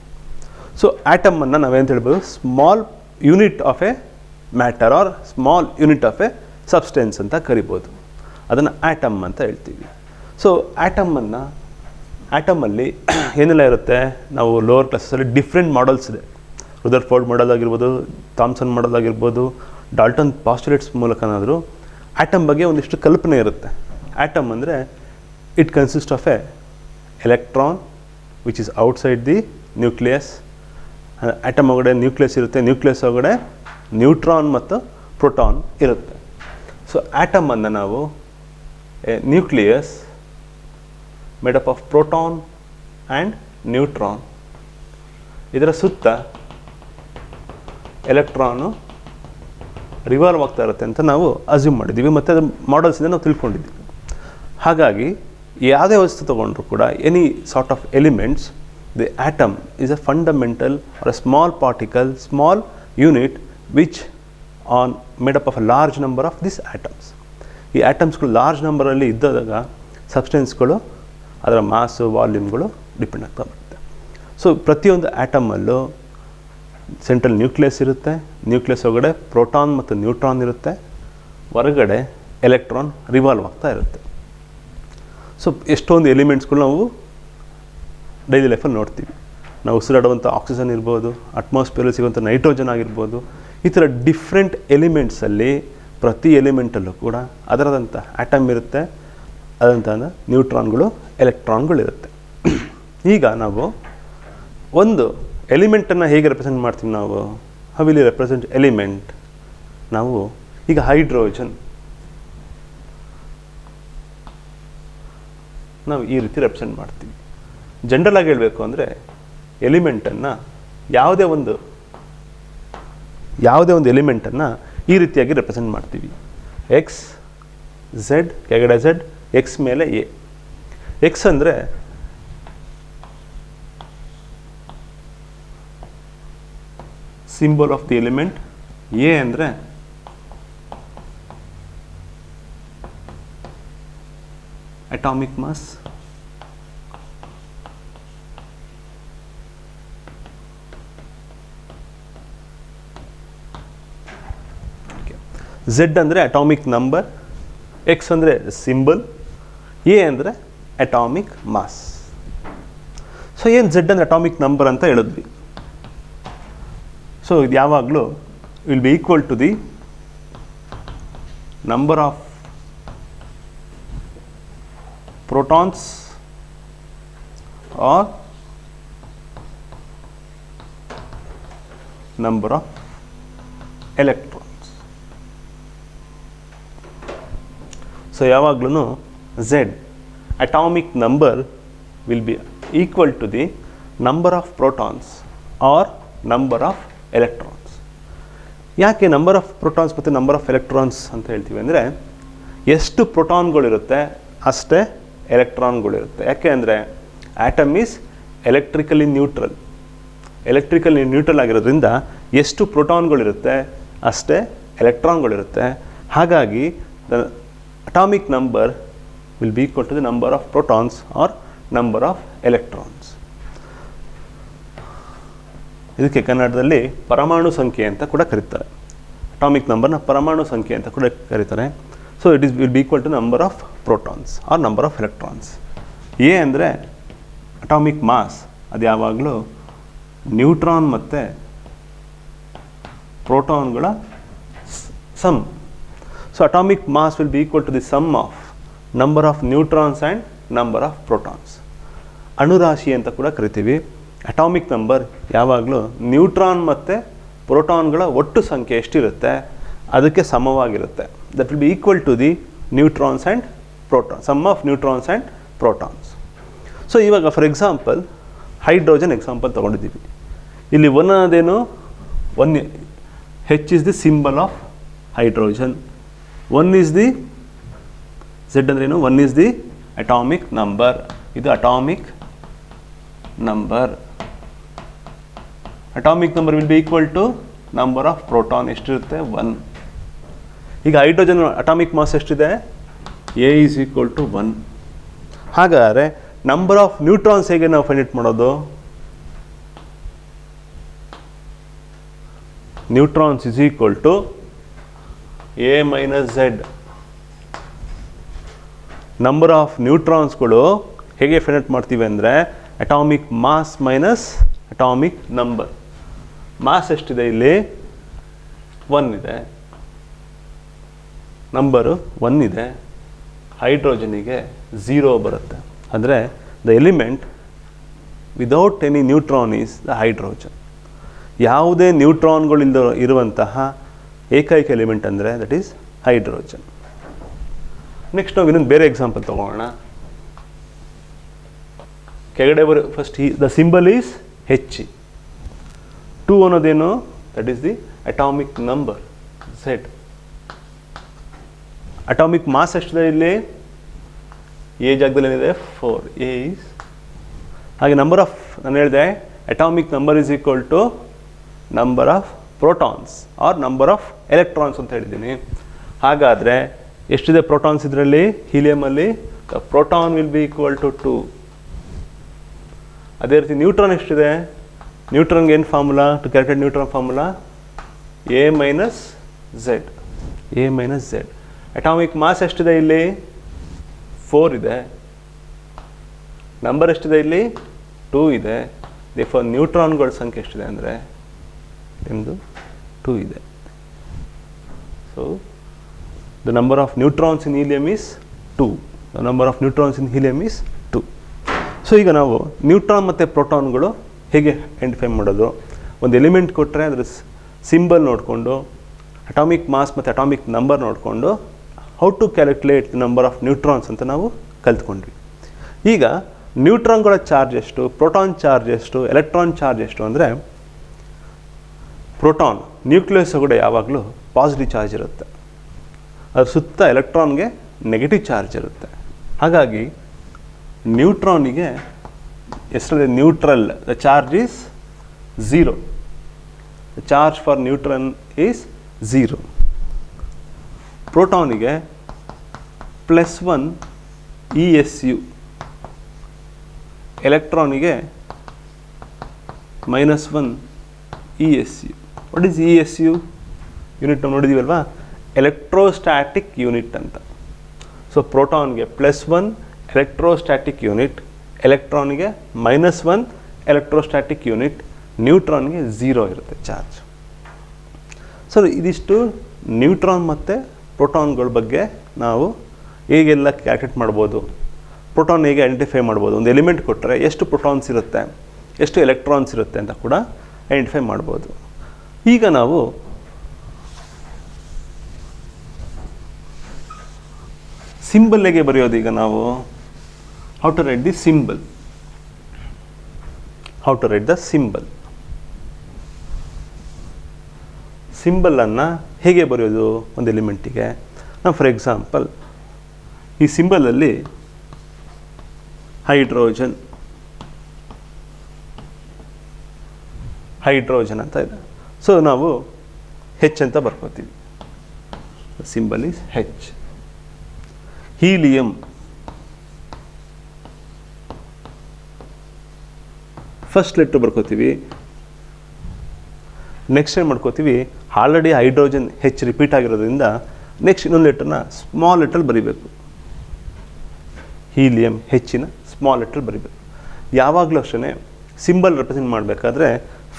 ಸೊ ಆಟಮನ್ನು ನಾವೇಂತ ಹೇಳ್ಬೋದು? Small unit of a matter or small unit of a substance ಅಂತ ಕರಿಬೋದು. ಅದನ್ನು ಆಟಮ್ ಅಂತ ಹೇಳ್ತೀವಿ. ಸೊ ಆಟಮಲ್ಲಿ ಏನೆಲ್ಲ ಇರುತ್ತೆ? ನಾವು ಲೋವರ್ ಕ್ಲಾಸಲ್ಲಿ ಡಿಫ್ರೆಂಟ್ ಮಾಡಲ್ಸ್ ಇದೆ. ರುದರ್ಫೋರ್ಡ್ ಮಾಡಲ್ ಆಗಿರ್ಬೋದು, ಥಾಮ್ಸನ್ ಮಾಡಲ್ ಆಗಿರ್ಬೋದು, ಡಾಲ್ಟನ್ ಪಾಸ್ಟುಲೇಟ್ಸ್ ಮೂಲಕನಾದರೂ ಆಟಮ್ ಬಗ್ಗೆ ಒಂದಿಷ್ಟು ಕಲ್ಪನೆ ಇರುತ್ತೆ. ಆಟಮ್ ಅಂದರೆ it consist of A electron which is outside the nucleus. Atom ಒಳಗಡೆ ನ್ಯೂಕ್ಲಿಯಸ್ ಇರುತ್ತೆ, ನ್ಯೂಕ್ಲಿಯಸ್ ಒಳಗಡೆ ನ್ಯೂಟ್ರಾನ್ ಮತ್ತು ಪ್ರೋಟಾನ್ ಇರುತ್ತೆ. ಸೊ ಆಟಮನ್ನು ನಾವು A nucleus made up of proton and neutron, ಇದರ ಸುತ್ತ ಎಲೆಕ್ಟ್ರಾನು ರಿವಾಲ್ವ್ ಆಗ್ತಾ ಇರುತ್ತೆ ಅಂತ ನಾವು ಅಸ್ಯೂಮ್ ಮಾಡಿದ್ದೀವಿ, ಮತ್ತು ಅದು ಮಾಡಲ್ಸಿಂದ ನಾವು ತಿಳ್ಕೊಂಡಿದ್ದೀವಿ. ಹಾಗಾಗಿ ಯಾವುದೇ ವಸ್ತು ತೊಗೊಂಡ್ರು ಕೂಡ, any sort of elements, the atom is a fundamental or a small particle, small unit which on made up of a large number of this atoms. ಈ ಆಟಮ್ಸ್ಗಳು ಲಾರ್ಜ್ ನಂಬರಲ್ಲಿ ಇದ್ದಾಗ ಸಬ್ಸ್ಟೆನ್ಸ್ಗಳು, ಅದರ ಮಾಸು, ವಾಲ್ಯೂಮ್ಗಳು ಡಿಪೆಂಡ್ ಆಗ್ತಾ ಬರುತ್ತೆ. ಸೊ ಪ್ರತಿಯೊಂದು ಆಟಮಲ್ಲೂ ಸೆಂಟ್ರಲ್ ನ್ಯೂಕ್ಲಿಯಸ್ ಇರುತ್ತೆ, nucleus ಒಳಗಡೆ proton ಮತ್ತು ನ್ಯೂಟ್ರಾನ್ ಇರುತ್ತೆ, ಹೊರಗಡೆ ಎಲೆಕ್ಟ್ರಾನ್ ರಿವಾಲ್ವ್ ಆಗ್ತಾ ಇರುತ್ತೆ. ಸೊ ಎಷ್ಟೊಂದು ಎಲಿಮೆಂಟ್ಸ್ಗಳು ನಾವು ಡೈಲಿ ಲೈಫಲ್ಲಿ ನೋಡ್ತೀವಿ. ನಾವು ಉಸಿರಾಡುವಂಥ ಆಕ್ಸಿಜನ್ ಇರ್ಬೋದು, ಅಟ್ಮಾಸ್ಫಿಯರಲ್ಲಿ ಸಿಗುವಂಥ ನೈಟ್ರೋಜನ್ ಆಗಿರ್ಬೋದು, ಈ ಥರ ಡಿಫ್ರೆಂಟ್ ಎಲಿಮೆಂಟ್ಸಲ್ಲಿ ಪ್ರತಿ ಎಲಿಮೆಂಟಲ್ಲೂ ಕೂಡ ಅದರದಂಥ ಆಟಮ್ ಇರುತ್ತೆ, ಅದಂಥ ನ್ಯೂಟ್ರಾನ್ಗಳು, ಎಲೆಕ್ಟ್ರಾನ್ಗಳಿರುತ್ತೆ. ಈಗ ನಾವು ಒಂದು ಎಲಿಮೆಂಟನ್ನು ಹೇಗೆ ರೆಪ್ರೆಸೆಂಟ್ ಮಾಡ್ತೀವಿ ನಾವು? How will you represent element? ನಾವು ಈಗ ಹೈಡ್ರೋಜನ್ ನಾವು ಈ ರೀತಿ ರೆಪ್ರೆಸೆಂಟ್ ಮಾಡ್ತೀವಿ. ಜನರಲ್ ಆಗಿ ಹೇಳಬೇಕು ಅಂದರೆ ಎಲಿಮೆಂಟನ್ನು ಯಾವುದೇ ಒಂದು ಎಲಿಮೆಂಟನ್ನು ಈ ರೀತಿಯಾಗಿ ರೆಪ್ರೆಸೆಂಟ್ ಮಾಡ್ತೀವಿ. ಎಕ್ಸ್ ಝೆಡ್, ಕೆಳಗಡೆ ಝೆಡ್, ಎಕ್ಸ್ ಮೇಲೆ ಎ. ಎಕ್ಸ್ ಅಂದರೆ symbol of the element, A ಅಂದರೆ ಅಟಾಮಿಕ್ ಮಾಸ್, ಝೆಡ್ ಅಂದರೆ ಅಟಾಮಿಕ್ ನಂಬರ್, ಎಕ್ಸ್ ಅಂದರೆ ಸಿಂಬಲ್, ಎ ಅಂದರೆ ಅಟಾಮಿಕ್ ಮಾಸ್. ಸೊ ಏನು ಝೆಡ್ ಅಂದರೆ ಅಟಾಮಿಕ್ ನಂಬರ್ ಅಂತ ಹೇಳಿದ್ವಿ. ಸೊ ಇದು ಯಾವಾಗಲೂ will be equal to the number of protons or number of electrons. So ಯಾವಾಗಲೂ Z atomic number will be equal to the number of protons or number of electrons. ಯಾಕೆ number of protons ಮತ್ತು number of electrons ಅಂತ ಹೇಳ್ತೀವಿ ಅಂದರೆ, ಎಷ್ಟು ಪ್ರೋಟಾನ್ಗಳಿರುತ್ತೆ ಅಷ್ಟೇ ಎಲೆಕ್ಟ್ರಾನ್ಗಳಿರುತ್ತೆ. ಯಾಕೆ ಅಂದರೆ ಆಟಮ್ ಈಸ್ ಎಲೆಕ್ಟ್ರಿಕಲಿ ನ್ಯೂಟ್ರಲ್ ಆಗಿರೋದ್ರಿಂದ ಎಷ್ಟು ಪ್ರೋಟಾನ್ಗಳಿರುತ್ತೆ ಅಷ್ಟೇ ಎಲೆಕ್ಟ್ರಾನ್ಗಳಿರುತ್ತೆ. ಹಾಗಾಗಿ the atomic number will be equal to the number of protons or number of electrons. ಇದಕ್ಕೆ ಕನ್ನಡದಲ್ಲಿ ಪರಮಾಣು ಸಂಖ್ಯೆ ಅಂತ ಕೂಡ ಕರೀತಾರೆ. ಅಟಾಮಿಕ್ ನಂಬರ್ನ ಪರಮಾಣು ಸಂಖ್ಯೆ ಅಂತ ಕೂಡ ಕರೀತಾರೆ. So it is will be equal to number of protons or number of electrons. A ಅಂದರೆ ಅಟಾಮಿಕ್ ಮಾಸ್, ಅದು ಯಾವಾಗಲೂ ನ್ಯೂಟ್ರಾನ್ ಮತ್ತು ಪ್ರೋಟಾನ್ಗಳ sum. So atomic mass will be equal to the sum of number of neutrons and number of protons. ಅಣುರಾಶಿ ಅಂತ ಕೂಡ ಕರಿತೀವಿ. Atomic number ಯಾವಾಗಲೂ ನ್ಯೂಟ್ರಾನ್ ಮತ್ತು ಪ್ರೋಟಾನ್ಗಳ ಒಟ್ಟು ಸಂಖ್ಯೆ ಎಷ್ಟಿರುತ್ತೆ ಅದಕ್ಕೆ ಸಮವಾಗಿರುತ್ತೆ. That will be equal to the neutrons and proton, sum of neutrons and protons. So ಇವಾಗ ಫಾರ್ ಎಕ್ಸಾಂಪಲ್ ಹೈಡ್ರೋಜನ್ ಎಕ್ಸಾಂಪಲ್ ತೊಗೊಂಡಿದ್ದೀವಿ. ಇಲ್ಲಿ ಒನ್ ಅನ್ನೋದೇನು, one H is the symbol of hydrogen, one is the Z ಅಂದ್ರೇನು, one is the atomic number. ಇದು atomic number. Atomic number will be equal to number of proton ಎಷ್ಟಿರುತ್ತೆ, 1. ಈಗ hydrogen atomic mass ಎಷ್ಟಿದೆ, A is equal to 1. ಹಾಗಾದರೆ number of neutrons ಹೇಗೆ ನಾವು find ಮಾಡೋದು? Neutrons is equal to A minus Z. Number of ನ್ಯೂಟ್ರಾನ್ಸ್ಗಳು ಹೇಗೆ find ಮಾಡ್ತೀವಿ ಅಂದರೆ atomic mass minus atomic number. Mass ಎಷ್ಟಿದೆ ಇಲ್ಲಿ, 1 ಇದೆ, ನಂಬರು 1 ಇದೆ. ಹೈಡ್ರೋಜನಿಗೆ 0 ಬರುತ್ತೆ. ಅಂದರೆ the element without any neutron is the hydrogen. ಯಾವುದೇ ನ್ಯೂಟ್ರಾನ್ಗಳಿಂದ ಇರುವಂತಹ ಏಕೈಕ ಎಲಿಮೆಂಟ್ ಅಂದರೆ ದಟ್ ಈಸ್ ಹೈಡ್ರೋಜನ್. ನೆಕ್ಸ್ಟ್ ನಾವು ಇನ್ನೊಂದು ಬೇರೆ ಎಕ್ಸಾಂಪಲ್ ತಗೊಳ್ಳೋಣ. ಕೆಳಗಡೆ first the symbol is H. 2 ಅನ್ನೋದೇನು, that is the atomic number Z. Atomic mass ಎಷ್ಟಿದೆ ಇಲ್ಲಿ, ಎ ಜಾಗದಲ್ಲಿ ಏನಿದೆ 4, ಎ ಈಸ್. ಹಾಗೆ ನಂಬರ್ ಆಫ್, ನಾನು ಹೇಳಿದೆ atomic number is equal to number of protons or number of electrons ಅಂತ ಹೇಳಿದ್ದೀನಿ. ಹಾಗಾದರೆ ಎಷ್ಟಿದೆ ಪ್ರೋಟಾನ್ಸ್ ಇದರಲ್ಲಿ, ಹೀಲಿಯಮಲ್ಲಿ? The proton will be equal to 2. ಅದೇ ರೀತಿ ನ್ಯೂಟ್ರಾನ್ ಎಷ್ಟಿದೆ, ನ್ಯೂಟ್ರಾನ್ಗೆ ಏನು formula to calculate neutron formula, A minus Z. A minus Z. Atomic mass ಎಷ್ಟಿದೆ ಇಲ್ಲಿ? 4 ಇದೆ. ನಂಬರ್ ಎಷ್ಟಿದೆ ಇಲ್ಲಿ? 2 ಇದೆ. ದೇರ್ಫೋರ್ ನ್ಯೂಟ್ರಾನ್ಗಳ ಸಂಖ್ಯೆ ಎಷ್ಟಿದೆ ಅಂದರೆ ನಿಮ್ಮದು 2 ಇದೆ. So the number of neutrons in helium is 2. The number of neutrons in helium is 2. So ಈಗ ನಾವು ನ್ಯೂಟ್ರಾನ್ ಮತ್ತು ಪ್ರೋಟಾನ್ಗಳು ಹೇಗೆ ಐಡೆಂಟಿಫೈ ಮಾಡೋದು? ಒಂದು ಎಲಿಮೆಂಟ್ ಕೊಟ್ಟರೆ ಅದರ ಸಿಂಬಲ್ ನೋಡಿಕೊಂಡು, ಅಟಾಮಿಕ್ ಮಾಸ್ ಮತ್ತು ಅಟಾಮಿಕ್ ನಂಬರ್ ನೋಡಿಕೊಂಡು how to calculate the number of neutrons ಅಂತ ನಾವು ಕಲ್ತ್ಕೊಂಡ್ವಿ. ಈಗ ನ್ಯೂಟ್ರಾನ್ಗಳ ಚಾರ್ಜ್ ಎಷ್ಟು, ಪ್ರೋಟಾನ್ ಚಾರ್ಜ್ ಎಷ್ಟು, ಎಲೆಕ್ಟ್ರಾನ್ ಚಾರ್ಜ್ ಎಷ್ಟು ಅಂದರೆ, ಪ್ರೋಟಾನ್ ನ್ಯೂಕ್ಲಿಯಸ್ ಒಳಗಡೆ ಯಾವಾಗಲೂ ಪಾಸಿಟಿವ್ ಚಾರ್ಜ್ ಇರುತ್ತೆ, ಅದ್ರ ಸುತ್ತ ಎಲೆಕ್ಟ್ರಾನ್ಗೆ ನೆಗೆಟಿವ್ ಚಾರ್ಜ್ ಇರುತ್ತೆ. ಹಾಗಾಗಿ ನ್ಯೂಟ್ರಾನಿಗೆ ಎಷ್ಟರಲ್ಲಿ neutral, the charge is 0. The charge for neutron is 0. ಪ್ರೋಟಾನಿಗೆ +1 ESU, ಎಲೆಕ್ಟ್ರಾನಿಗೆ -1 ESU. What is ESU? Unit ನಾವು ನೋಡಿದ್ದೀವಲ್ವಾ, ಎಲೆಕ್ಟ್ರೋಸ್ಟ್ಯಾಟಿಕ್ ಯೂನಿಟ್ ಅಂತ. ಸೊ ಪ್ರೋಟಾನ್ಗೆ +1 ಎಲೆಕ್ಟ್ರೋಸ್ಟ್ಯಾಟಿಕ್ ಯೂನಿಟ್, ಎಲೆಕ್ಟ್ರಾನ್ಗೆ -1 ಎಲೆಕ್ಟ್ರೋಸ್ಟ್ಯಾಟಿಕ್ ಯೂನಿಟ್, ನ್ಯೂಟ್ರಾನ್ಗೆ 0 ಇರುತ್ತೆ ಚಾರ್ಜ್. ಸೊ ಇದಿಷ್ಟು ನ್ಯೂಟ್ರಾನ್ ಮತ್ತು ಪ್ರೋಟಾನ್ಗಳ ಬಗ್ಗೆ ನಾವು ಹೇಗೆಲ್ಲ ಕ್ಯಾಲ್ಕುಲೇಟ್ ಮಾಡ್ಬೋದು, ಪ್ರೋಟಾನ್ ಹೇಗೆ ಐಡೆಂಟಿಫೈ ಮಾಡ್ಬೋದು, ಒಂದು ಎಲಿಮೆಂಟ್ ಕೊಟ್ಟರೆ ಎಷ್ಟು ಪ್ರೋಟಾನ್ಸ್ ಇರುತ್ತೆ, ಎಷ್ಟು ಎಲೆಕ್ಟ್ರಾನ್ಸ್ ಇರುತ್ತೆ ಅಂತ ಕೂಡ ಐಡೆಂಟಿಫೈ ಮಾಡ್ಬೋದು. ಈಗ ನಾವು ಸಿಂಬಲ್ ಹೇಗೆ ಬರೆಯೋದು? ಈಗ ನಾವು how to write the symbol, how to write the symbol. ಸಿಂಬಲನ್ನು ಹೇಗೆ ಬರೆಯೋದು ಒಂದು ಎಲಿಮೆಂಟಿಗೆ? ನಾವು ಫಾರ್ ಎಕ್ಸಾಂಪಲ್ ಈ ಸಿಂಬಲಲ್ಲಿ ಹೈಡ್ರೋಜನ್ ಅಂತ ಇದೆ. ಸೊ ನಾವು ಹೆಚ್ ಅಂತ ಬರ್ಕೋತೀವಿ. Symbol is H. Helium first letter ಬರ್ಕೋತೀವಿ. ನೆಕ್ಸ್ಟ್ ಏನು ಮಾಡ್ಕೋತೀವಿ, ಆಲ್ರೆಡಿ ಹೈಡ್ರೋಜನ್ ಹೆಚ್ ರಿಪೀಟ್ ಆಗಿರೋದ್ರಿಂದ ನೆಕ್ಸ್ಟ್ ಇನ್ನೊಂದು ಲೆಟ್ರನ್ನ ಸ್ಮಾಲ್ ಲೆಟ್ರಲ್ಲಿ ಬರೀಬೇಕು. ಹೀಲಿಯಂ ಹೆಚ್ಚಿನ ಸ್ಮಾಲ್ ಲೆಟ್ರ್ ಬರೀಬೇಕು. ಯಾವಾಗಲೂ ಅಷ್ಟೇ ಸಿಂಬಲ್ ರೆಪ್ರೆಸೆಂಟ್ ಮಾಡಬೇಕಾದ್ರೆ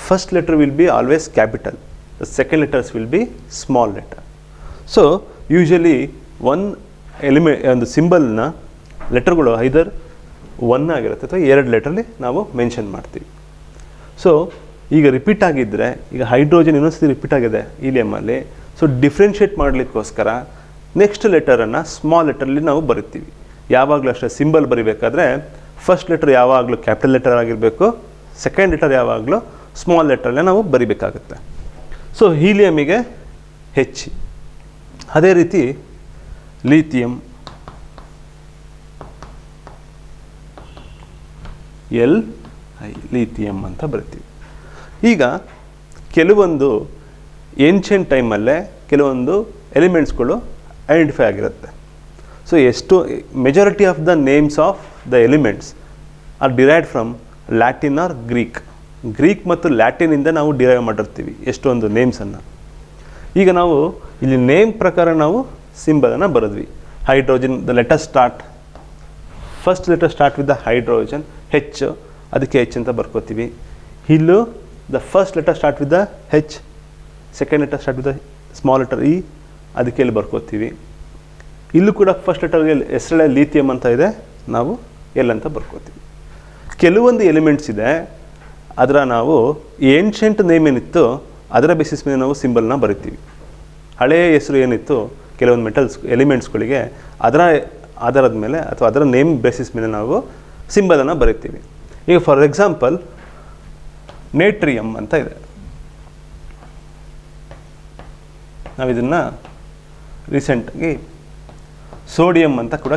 first letter will be always capital, the second letters will be small letter. So usually ಒಂದು ಸಿಂಬಲ್ನ ಲೆಟರ್ಗಳು ಐದರ್ 1 ಆಗಿರುತ್ತೆ ಅಥವಾ 2 ಲೆಟ್ರಲ್ಲಿ ನಾವು ಮೆನ್ಷನ್ ಮಾಡ್ತೀವಿ. ಸೊ ಈಗ ರಿಪೀಟ್ ಆಗಿದ್ದರೆ, ಈಗ ಹೈಡ್ರೋಜನ್ ಇನ್ನೊಂದ್ಸತಿ ರಿಪೀಟ್ ಆಗಿದೆ ಹೀಲಿಯಮಲ್ಲಿ, ಸೊ ಡಿಫ್ರೆನ್ಷಿಯೇಟ್ ಮಾಡಲಿಕ್ಕೋಸ್ಕರ ನೆಕ್ಸ್ಟ್ ಲೆಟರನ್ನು ಸ್ಮಾಲ್ ಲೆಟರಲ್ಲಿ ನಾವು ಬರಿತೀವಿ. ಯಾವಾಗಲೂ ಅಷ್ಟೇ ಸಿಂಬಲ್ ಬರಿಬೇಕಾದ್ರೆ ಫಸ್ಟ್ ಲೆಟರ್ ಯಾವಾಗಲೂ ಕ್ಯಾಪಿಟಲ್ ಲೆಟರ್ ಆಗಿರಬೇಕು, ಸೆಕೆಂಡ್ ಲೆಟರ್ ಯಾವಾಗಲೂ ಸ್ಮಾಲ್ ಲೆಟರಲ್ಲೇ ನಾವು ಬರಿಬೇಕಾಗುತ್ತೆ. ಸೊ ಹೀಲಿಯಮಿಗೆ ಹೆಚ್ಚಿ, ಅದೇ ರೀತಿ ಲಿಥಿಯಂ ಲಿಥಿಯಂ ಅಂತ ಬರಿತೀವಿ. ಈಗ ಕೆಲವೊಂದು ಏನ್ಷಿಯಂಟ್ ಟೈಮಲ್ಲೇ ಕೆಲವೊಂದು ಎಲಿಮೆಂಟ್ಸ್ಗಳು ಐಡೆಂಟಿಫೈ ಆಗಿರುತ್ತೆ. So majority of the names of the elements are derived from Latin or Greek ಮತ್ತು ಲ್ಯಾಟಿನಿಂದ ನಾವು ಡಿರೈವ್ ಮಾಡಿರ್ತೀವಿ ಎಷ್ಟೊಂದು ನೇಮ್ಸನ್ನು. ಈಗ ನಾವು ಇಲ್ಲಿ ನೇಮ್ ಪ್ರಕಾರ ನಾವು ಸಿಂಬಲನ್ನು ಬರೆದ್ವಿ. Hydrogen, the letter start, first letter start with the hydrogen, H, ಅದಕ್ಕೆ ಹೆಚ್ ಅಂತ ಬರ್ಕೋತೀವಿ. ಇಲ್ಲೂ the first letter start with the H, second letter start with the small letter E, ಅದಕ್ಕೆ ಇಲ್ಲಿ ಬರ್ಕೋತೀವಿ. ಇಲ್ಲೂ ಕೂಡ ಫಸ್ಟ್ ಲೆಟರ್ಗೆ ಹೆಸರೇ ಲಿಥಿಯಂ ಅಂತ ಇದೆ, ನಾವು ಎಲ್ ಅಂತ ಬರ್ಕೋತೀವಿ. ಕೆಲವೊಂದು ಎಲಿಮೆಂಟ್ಸ್ ಇದೆ, ಅದರ ನಾವು ಏನ್ಷಿಯಂಟ್ ನೇಮ್ ಏನಿತ್ತು ಅದರ ಬೇಸಿಸ್ ಮೇಲೆ ನಾವು ಸಿಂಬಲ್ನ ಬರಿತೀವಿ. ಹಳೆಯ ಹೆಸರು ಏನಿತ್ತು ಕೆಲವೊಂದು ಎಲಿಮೆಂಟ್ಸ್ಗಳಿಗೆ ಅದರ ಆಧಾರದ ಮೇಲೆ ಅಥವಾ ಅದರ ನೇಮ್ ಬೇಸಿಸ್ ಮೇಲೆ ನಾವು ಸಿಂಬಲನ್ನು ಬರಿತೀವಿ. ಈಗ ಫಾರ್ ಎಕ್ಸಾಂಪಲ್ ನೇಟ್ರಿಯಂ ಅಂತ ಇದೆ. ನಾವು ಇದನ್ನು ರೀಸೆಂಟಾಗಿ ಸೋಡಿಯಂ ಅಂತ ಕೂಡ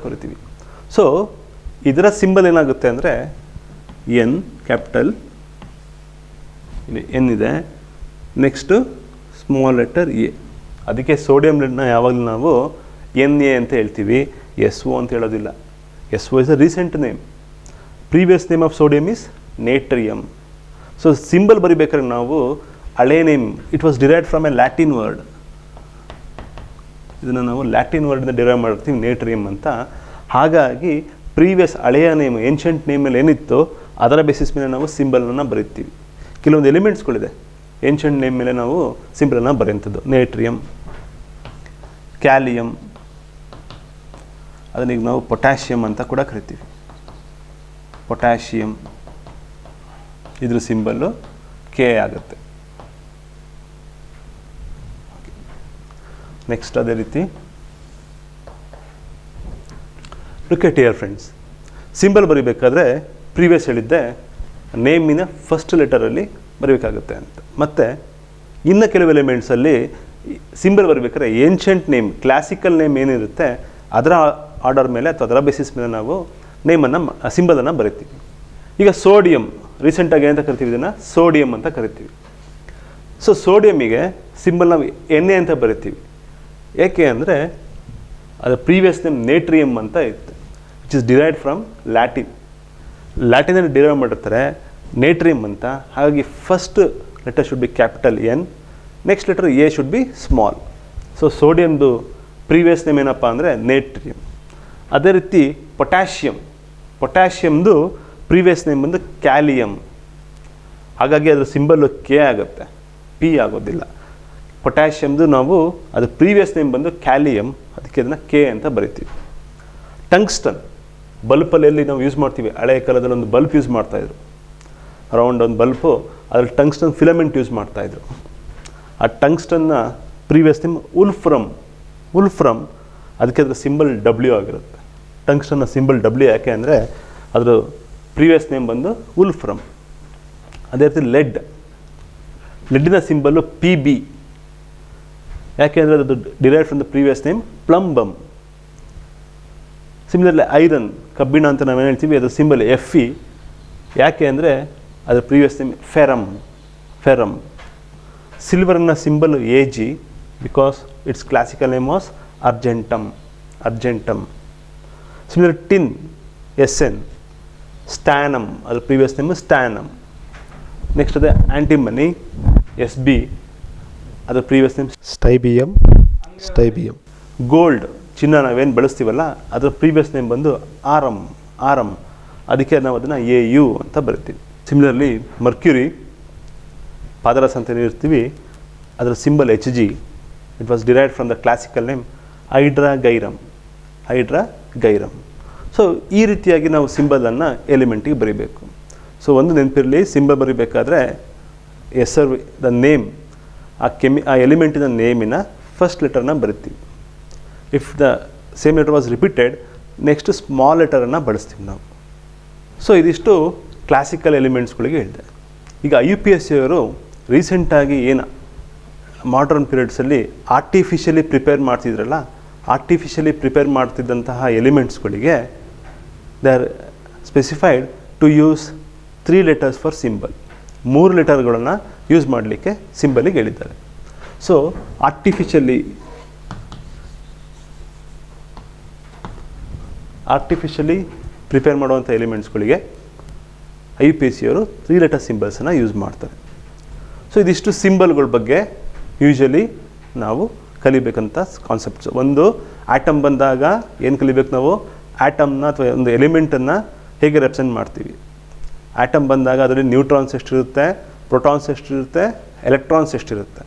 ಕರಿತೀವಿ. ಸೊ ಇದರ ಸಿಂಬಲ್ ಏನಾಗುತ್ತೆ ಅಂದರೆ ಎನ್ ಕ್ಯಾಪಿಟಲ್, ಇಲ್ಲಿ ಎನ್ ಇದೆ, ನೆಕ್ಸ್ಟು ಸ್ಮಾಲ್ ಲೆಟರ್ ಎ. ಅದಕ್ಕೆ ಸೋಡಿಯಂನ ಯಾವಾಗಲೂ ನಾವು NA ಅಂತ ಹೇಳ್ತೀವಿ, SO ಅಂತ ಹೇಳೋದಿಲ್ಲ. SO is a recent name. Previous name of sodium is natrium. So symbol ಬರಿಬೇಕಾದ್ರೆ ನಾವು ಹಳೆ name, it was derived from a Latin word. ಇದನ್ನು ನಾವು ಲ್ಯಾಟಿನ್ ವರ್ಡಿಂದ ಡಿರೈವ್ ಮಾಡಿರ್ತೀವಿ ನೇಟ್ರಿಯಮ್ ಅಂತ. ಹಾಗಾಗಿ ಪ್ರೀವಿಯಸ್ ಹಳೆಯ ನೇಮ್, ಏನ್ಷಂಟ್ ನೇಮಲ್ಲಿ ಏನಿತ್ತು ಅದರ ಬೇಸಿಸ್ ಮೇಲೆ ನಾವು ಸಿಂಬಲನ್ನು ಬರೀತೀವಿ. ಕೆಲವೊಂದು ಎಲಿಮೆಂಟ್ಸ್ಗಳಿದೆ ಏನ್ಷಂಟ್ ನೇಮ್ ಮೇಲೆ ನಾವು ಸಿಂಬಲನ್ನು ಬರೆಯುವಂಥದ್ದು. ನೇಟ್ರಿಯಮ್, ಕ್ಯಾಲಿಯಮ್, ಅದನ್ನೀಗ ನಾವು ಪೊಟ್ಯಾಷಿಯಮ್ ಅಂತ ಕೂಡ ಕರಿತೀವಿ. ಪೊಟ್ಯಾಷಿಯಮ್ ಇದ್ರ ಸಿಂಬಲ್ಲು ಕೆ ಆಗುತ್ತೆ. ನೆಕ್ಸ್ಟ್ ಅದೇ ರೀತಿ look at here friends, symbol ಬರೀಬೇಕಾದ್ರೆ ಪ್ರೀವಿಯಸ್ ಹೇಳಿದ್ದೆ ನೇಮಿನ ಫಸ್ಟ್ ಲೆಟರಲ್ಲಿ ಬರೀಬೇಕಾಗುತ್ತೆ ಅಂತ. ಮತ್ತು ಇನ್ನು ಕೆಲವು ಎಲಿಮೆಂಟ್ಸಲ್ಲಿ ಸಿಂಬಲ್ ಬರೀಬೇಕಾದ್ರೆ ಏನ್ಷಂಟ್ ನೇಮ್, ಕ್ಲಾಸಿಕಲ್ ನೇಮ್ ಏನಿರುತ್ತೆ ಅದರ ಆರ್ಡರ್ ಮೇಲೆ ಅಥವಾ ಅದರ ಬೇಸಿಸ್ ಮೇಲೆ ನಾವು ನೇಮನ್ನು, ಸಿಂಬಲನ್ನು ಬರಿತೀವಿ. ಈಗ ಸೋಡಿಯಂ, ರೀಸೆಂಟಾಗಿ ಏನಂತ ಕರಿತೀವಿ, ಇದನ್ನು ಸೋಡಿಯಂ ಅಂತ ಕರಿತೀವಿ. ಸೊ ಸೋಡಿಯಮಿಗೆ ಸಿಂಬಲ್ ನಾವು ಎಣ್ಣೆ ಅಂತ ಬರಿತೀವಿ. ಏಕೆ ಅಂದರೆ ಅದು ಪ್ರೀವಿಯಸ್ ನೇಮ್ ನೇಟ್ರಿಯಮ್ ಅಂತ ಇತ್ತು, which is derived from Latin. ಲ್ಯಾಟಿನಲ್ಲಿ ಡಿರೈವ್ ಮಾಡಿರ್ತಾರೆ ನೇಟ್ರಿಯಮ್ ಅಂತ. ಹಾಗಾಗಿ first letter should be capital N, next letter A should be small. So ಸೋಡಿಯಮ್ದು ಪ್ರೀವಿಯಸ್ ನೇಮ್ ಏನಪ್ಪ ಅಂದರೆ ನೇಟ್ರಿಯಮ್. ಅದೇ ರೀತಿ ಪೊಟ್ಯಾಷಿಯಮ್ದು ಪ್ರೀವಿಯಸ್ ನೇಮ್ ಬಂದು ಕ್ಯಾಲಿಯಮ್. ಹಾಗಾಗಿ ಅದರ ಸಿಂಬಲ್ಲು ಕೆ ಆಗುತ್ತೆ, ಪಿ ಆಗೋದಿಲ್ಲ. ಪೊಟ್ಯಾಷಿಯಮ್ದು ನಾವು ಅದು ಪ್ರೀವಿಯಸ್ ನೇಮ್ ಬಂದು ಕ್ಯಾಲಿಯಮ್, ಅದಕ್ಕೆ ಅದನ್ನು ಕೆ ಅಂತ ಬರಿತೀವಿ. ಟಂಗ್ಸ್ಟನ್, ಬಲ್ಪಲ್ಲಿ ನಾವು ಯೂಸ್ ಮಾಡ್ತೀವಿ. ಹಳೆಯ ಕಾಲದಲ್ಲಿ ಒಂದು ಬಲ್ಪ್ ಯೂಸ್ ಮಾಡ್ತಾಯಿದ್ರು, ರೌಂಡ್ ಒಂದು ಬಲ್ಪು, ಅದ್ರಲ್ಲಿ ಟಂಗ್ಸ್ಟನ್ ಫಿಲಮೆಂಟ್ ಯೂಸ್ ಮಾಡ್ತಾಯಿದ್ರು. ಆ ಟಂಗ್ಸ್ಟನ್ನ ಪ್ರೀವಿಯಸ್ ನೇಮ್ ಉಲ್ಫ್ರಮ್, ಅದಕ್ಕೆ ಅದರ ಸಿಂಬಲ್ ಡಬ್ಲ್ಯೂ ಆಗಿರುತ್ತೆ. ಟಂಗ್ಸ್ಟನ್ನ ಸಿಂಬಲ್ ಡಬ್ಲ್ಯೂ ಯಾಕೆ ಅಂದರೆ ಅದರ ಪ್ರೀವಿಯಸ್ ನೇಮ್ ಬಂದು ಉಲ್ಫ್ರಮ್. ಅದೇ ರೀತಿ ಲೆಡ್ಡಿನ ಸಿಂಬಲ್ಲು ಪಿ ಬಿ, ಯಾಕೆ ಅಂದರೆ ಅದು derived from the previous name plumbum. Similarly iron, ಕಬ್ಬಿಣ ಅಂತ ನಾವೇನು ಹೇಳ್ತೀವಿ, ಅದರ ಸಿಂಬಲ್ ಎಫ್ ಇ, ಯಾಕೆ ಅಂದರೆ ಅದರ ಪ್ರೀವಿಯಸ್ ನೇಮ್ ಫೆರಮ್. ಸಿಲ್ವರ್ನ symbol A G, because it's classical name was argentum. Similar tin, S N. Stannum, ಅದರ ಪ್ರೀವಿಯಸ್ ನೇಮ್ ಸ್ಟ್ಯಾನಮ್. ನೆಕ್ಸ್ಟ್ ಅದೇ ಆಂಟಿಮನಿ, ಎಸ್ ಬಿ, ಅದರ ಪ್ರೀವಿಯಸ್ ನೇಮ್ ಸ್ಟೈಬಿಯಮ್. ಗೋಲ್ಡ್, ಚಿನ್ನ ನಾವೇನು ಬಳಸ್ತೀವಲ್ಲ ಅದರ ಪ್ರೀವಿಯಸ್ ನೇಮ್ ಬಂದು ಆರಮ್, ಅದಕ್ಕೆ ನಾವು ಅದನ್ನು ಎ ಯು ಅಂತ ಬರಿತೀವಿ. ಸಿಮಿಲರ್ಲಿ ಮರ್ಕ್ಯುರಿ, ಪಾದರಸ ಅಂತ ಇರ್ತೀವಿ, ಅದರ symbol H G. It was derived from the classical name hydrargyrum. So ಈ ರೀತಿಯಾಗಿ ನಾವು ಸಿಂಬಲನ್ನು ಎಲಿಮೆಂಟಿಗೆ ಬರೀಬೇಕು. ಸೊ ಒಂದು ನೆನಪಿರಲಿ, ಸಿಂಬಲ್ ಬರೀಬೇಕಾದ್ರೆ ಹೆಸರು, ದ ನೇಮ್, ಆ ಎಲಿಮೆಂಟಿನ ನೇಮಿನ ಫಸ್ಟ್ ಲೆಟರ್ನ ಬರಿತೀವಿ. If the same letter was repeated, next small ಲೆಟರನ್ನು ಬಳಸ್ತೀವಿ ನಾವು. ಸೊ ಇದಿಷ್ಟು ಕ್ಲಾಸಿಕಲ್ ಎಲಿಮೆಂಟ್ಸ್ಗಳಿಗೆ ಹೇಳಿದೆ. ಈಗ UPSC ಅವರು ರೀಸೆಂಟಾಗಿ ಏನು ಮಾಡ್ರನ್ ಪೀರಿಯಡ್ಸಲ್ಲಿ ಆರ್ಟಿಫಿಷಿಯಲಿ ಪ್ರಿಪೇರ್ ಮಾಡ್ತಿದ್ದಂತಹ ಎಲಿಮೆಂಟ್ಸ್ಗಳಿಗೆ they are specified to use 3 letters for symbol. 3 ಲೆಟರ್ಗಳನ್ನು ಯೂಸ್ ಮಾಡಲಿಕ್ಕೆ ಸಿಂಬಲಿಗೆ ಹೇಳಿದ್ದಾರೆ. ಸೊ ಆರ್ಟಿಫಿಷಿಯಲಿ ಪ್ರಿಪೇರ್ ಮಾಡುವಂಥ ಎಲಿಮೆಂಟ್ಸ್ಗಳಿಗೆ UPSC ಅವರು 3 letter ಸಿಂಬಲ್ಸನ್ನು ಯೂಸ್ ಮಾಡ್ತಾರೆ. ಸೊ ಇದಿಷ್ಟು ಸಿಂಬಲ್ಗಳ ಬಗ್ಗೆ ಯೂಶಲಿ ನಾವು ಕಲಿಬೇಕಂತ ಕಾನ್ಸೆಪ್ಟ್ಸ್. ಒಂದು ಆಟಮ್ ಬಂದಾಗ ಏನು ಕಲಿಬೇಕು ನಾವು, ಆಟಮ್ನ ಅಥವಾ ಒಂದು ಎಲಿಮೆಂಟನ್ನು ಹೇಗೆ ರೆಪ್ರೆಸೆಂಟ್ ಮಾಡ್ತೀವಿ. ಆಟಮ್ ಬಂದಾಗ ಅದರಲ್ಲಿ ನ್ಯೂಟ್ರಾನ್ಸ್ ಎಷ್ಟಿರುತ್ತೆ, ಪ್ರೋಟಾನ್ಸ್ ಎಷ್ಟಿರುತ್ತೆ, ಎಲೆಕ್ಟ್ರಾನ್ಸ್ ಎಷ್ಟಿರುತ್ತೆ.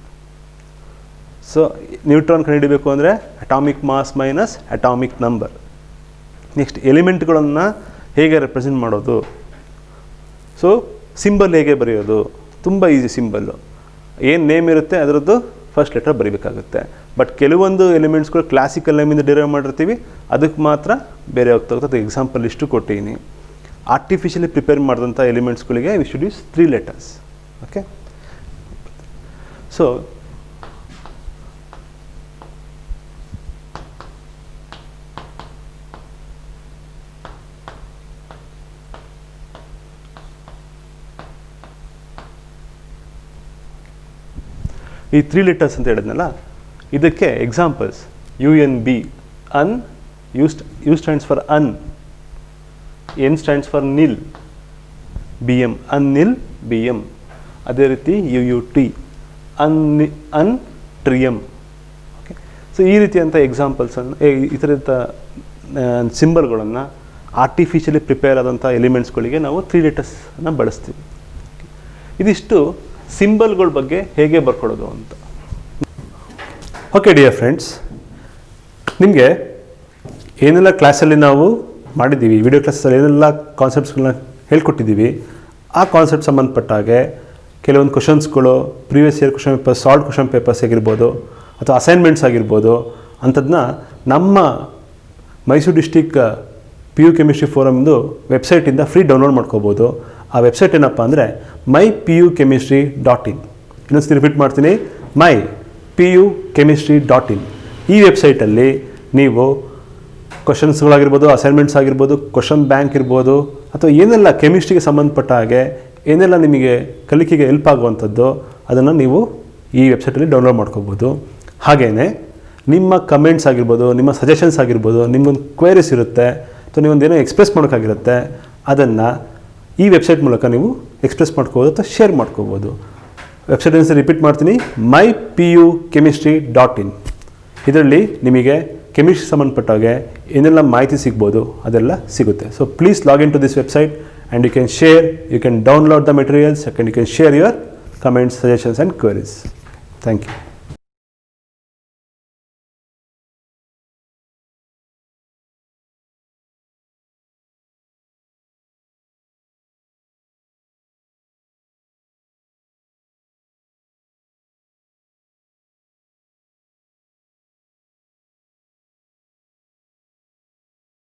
ಸೊ ನ್ಯೂಟ್ರಾನ್ ಕಂಡುಹಿಡಿಬೇಕು ಅಂದರೆ atomic mass minus atomic number. Next ಎಲಿಮೆಂಟ್ಗಳನ್ನು ಹೇಗೆ ರೆಪ್ರೆಸೆಂಟ್ ಮಾಡೋದು. ಸೊ ಸಿಂಬಲ್ ಹೇಗೆ ಬರೆಯೋದು, ತುಂಬ ಈಸಿ ಸಿಂಬಲ್ಲು. ಏನು ನೇಮ್ ಇರುತ್ತೆ ಅದರದ್ದು ಫಸ್ಟ್ ಲೆಟರ್ ಬರೀಬೇಕಾಗುತ್ತೆ. ಬಟ್ ಕೆಲವೊಂದು ಎಲಿಮೆಂಟ್ಸ್ಗಳು ಕ್ಲಾಸಿಕಲ್ ನೇಮಿಂದ ಡಿರೈವ್ ಮಾಡಿರ್ತೀವಿ, ಅದಕ್ಕೆ ಮಾತ್ರ ಬೇರೆ ಹೋಗ್ತಾ ಎಕ್ಸಾಂಪಲ್ ಇಷ್ಟು ಕೊಟ್ಟಿದ್ದೀನಿ. ಆರ್ಟಿಫಿಷಿಯಲಿ ಪ್ರಿಪೇರ್ ಮಾಡಿದಂಥ ಎಲಿಮೆಂಟ್ಸ್ಗಳಿಗೆ we should use 3 letters. Okay, so ಈ 3 letters ಅಂತ ಹೇಳಿದ್ನಲ್ಲ, ಇದಕ್ಕೆ examples UNB, un, U stands for un, N stands for nil, BM, unnil BM. ಅದೇ ರೀತಿ UUT, ಅಂಟ್ರಿಯಮ್. ಓಕೆ, ಸೊ ಈ ರೀತಿಯಂಥ ಎಕ್ಸಾಂಪಲ್ಸನ್ನು, ಈ ಥರದ ಸಿಂಬಲ್ಗಳನ್ನು ಆರ್ಟಿಫಿಷಿಯಲಿ ಪ್ರಿಪೇರ್ ಆದಂಥ ಎಲಿಮೆಂಟ್ಸ್ಗಳಿಗೆ ನಾವು 3 ಲೆಟರ್ಸನ್ನು ಬಳಸ್ತೀವಿ. ಇದಿಷ್ಟು ಸಿಂಬಲ್ಗಳ ಬಗ್ಗೆ ಹೇಗೆ ಬರ್ಕೊಡೋದು ಅಂತ. ಓಕೆ ಡಿಯರ್ ಫ್ರೆಂಡ್ಸ್, ನಿಮಗೆ ಏನೆಲ್ಲ ಕ್ಲಾಸಲ್ಲಿ ನಾವು ಮಾಡಿದ್ದೀವಿ, ವಿಡಿಯೋ ಕ್ಲಾಸಲ್ಲಿ ಏನೆಲ್ಲ ಕಾನ್ಸೆಪ್ಟ್ಸ್ಗಳನ್ನ ಹೇಳ್ಕೊಟ್ಟಿದ್ದೀವಿ, ಆ ಕಾನ್ಸೆಪ್ಟ್ ಸಂಬಂಧಪಟ್ಟ ಹಾಗೆ ಕೆಲವೊಂದು ಕ್ವಶನ್ಸ್ಗಳು, previous year question papers, solve question papers ಆಗಿರ್ಬೋದು ಅಥವಾ ಅಸೈನ್ಮೆಂಟ್ಸ್ ಆಗಿರ್ಬೋದು, ಅಂಥದ್ದನ್ನ ನಮ್ಮ ಮೈಸೂರು ಡಿಸ್ಟಿಕ್ PU ಕೆಮಿಸ್ಟ್ರಿ ಫೋರಮ್ದು ವೆಬ್ಸೈಟಿಂದ ಫ್ರೀ ಡೌನ್ಲೋಡ್ ಮಾಡ್ಕೋಬೋದು. ಆ ವೆಬ್ಸೈಟ್ ಏನಪ್ಪ ಅಂದರೆ mypuchemistry.in. ಇನ್ನೊಂದ್ಸತಿ ರಿಪೀಟ್ ಮಾಡ್ತೀನಿ, mypuchemistry.in. ಈ ವೆಬ್ಸೈಟಲ್ಲಿ ನೀವು ಕ್ವಶನ್ಸ್ಗಳಾಗಿರ್ಬೋದು, ಅಸೈನ್ಮೆಂಟ್ಸ್ ಆಗಿರ್ಬೋದು, ಕ್ವಶನ್ ಬ್ಯಾಂಕ್ ಇರ್ಬೋದು, ಅಥವಾ ಏನೆಲ್ಲ ಕೆಮಿಸ್ಟ್ರಿಗೆ ಸಂಬಂಧಪಟ್ಟ ಹಾಗೆ ಏನೆಲ್ಲ ನಿಮಗೆ ಕಲಿಕೆಗೆ ಹೆಲ್ಪ್ ಆಗುವಂಥದ್ದು ಅದನ್ನು ನೀವು ಈ ವೆಬ್ಸೈಟಲ್ಲಿ ಡೌನ್ಲೋಡ್ ಮಾಡ್ಕೋಬೋದು. ಹಾಗೆಯೇ ನಿಮ್ಮ ಕಮೆಂಟ್ಸ್ ಆಗಿರ್ಬೋದು, ನಿಮ್ಮ ಸಜೆಷನ್ಸ್ ಆಗಿರ್ಬೋದು, ನಿಮಗೊಂದು ಕ್ವೈರೀಸ್ ಇರುತ್ತೆ ಅಥವಾ ನೀವೊಂದೇನೋ ಎಕ್ಸ್ಪ್ರೆಸ್ ಮಾಡೋಕ್ಕಾಗಿರುತ್ತೆ, ಅದನ್ನು ಈ ವೆಬ್ಸೈಟ್ ಮೂಲಕ ನೀವು ಎಕ್ಸ್ಪ್ರೆಸ್ ಮಾಡ್ಕೋಬೋದು ಅಥವಾ ಶೇರ್ ಮಾಡ್ಕೋಬೋದು. ವೆಬ್ಸೈಟನ್ನು ರಿಪೀಟ್ ಮಾಡ್ತೀನಿ, mypuchemistry.in. ಇದರಲ್ಲಿ ನಿಮಗೆ ಕೆಮಿಸ್ಟ್ರಿ ಸಂಬಂಧಪಟ್ಟಾಗೆ ಏನೆಲ್ಲ ಮಾಹಿತಿ ಸಿಗ್ಬೋದು ಅದೆಲ್ಲ ಸಿಗುತ್ತೆ. So please log in to this website and you can share, you can download the materials, and you can share your comments, suggestions and queries. Thank you.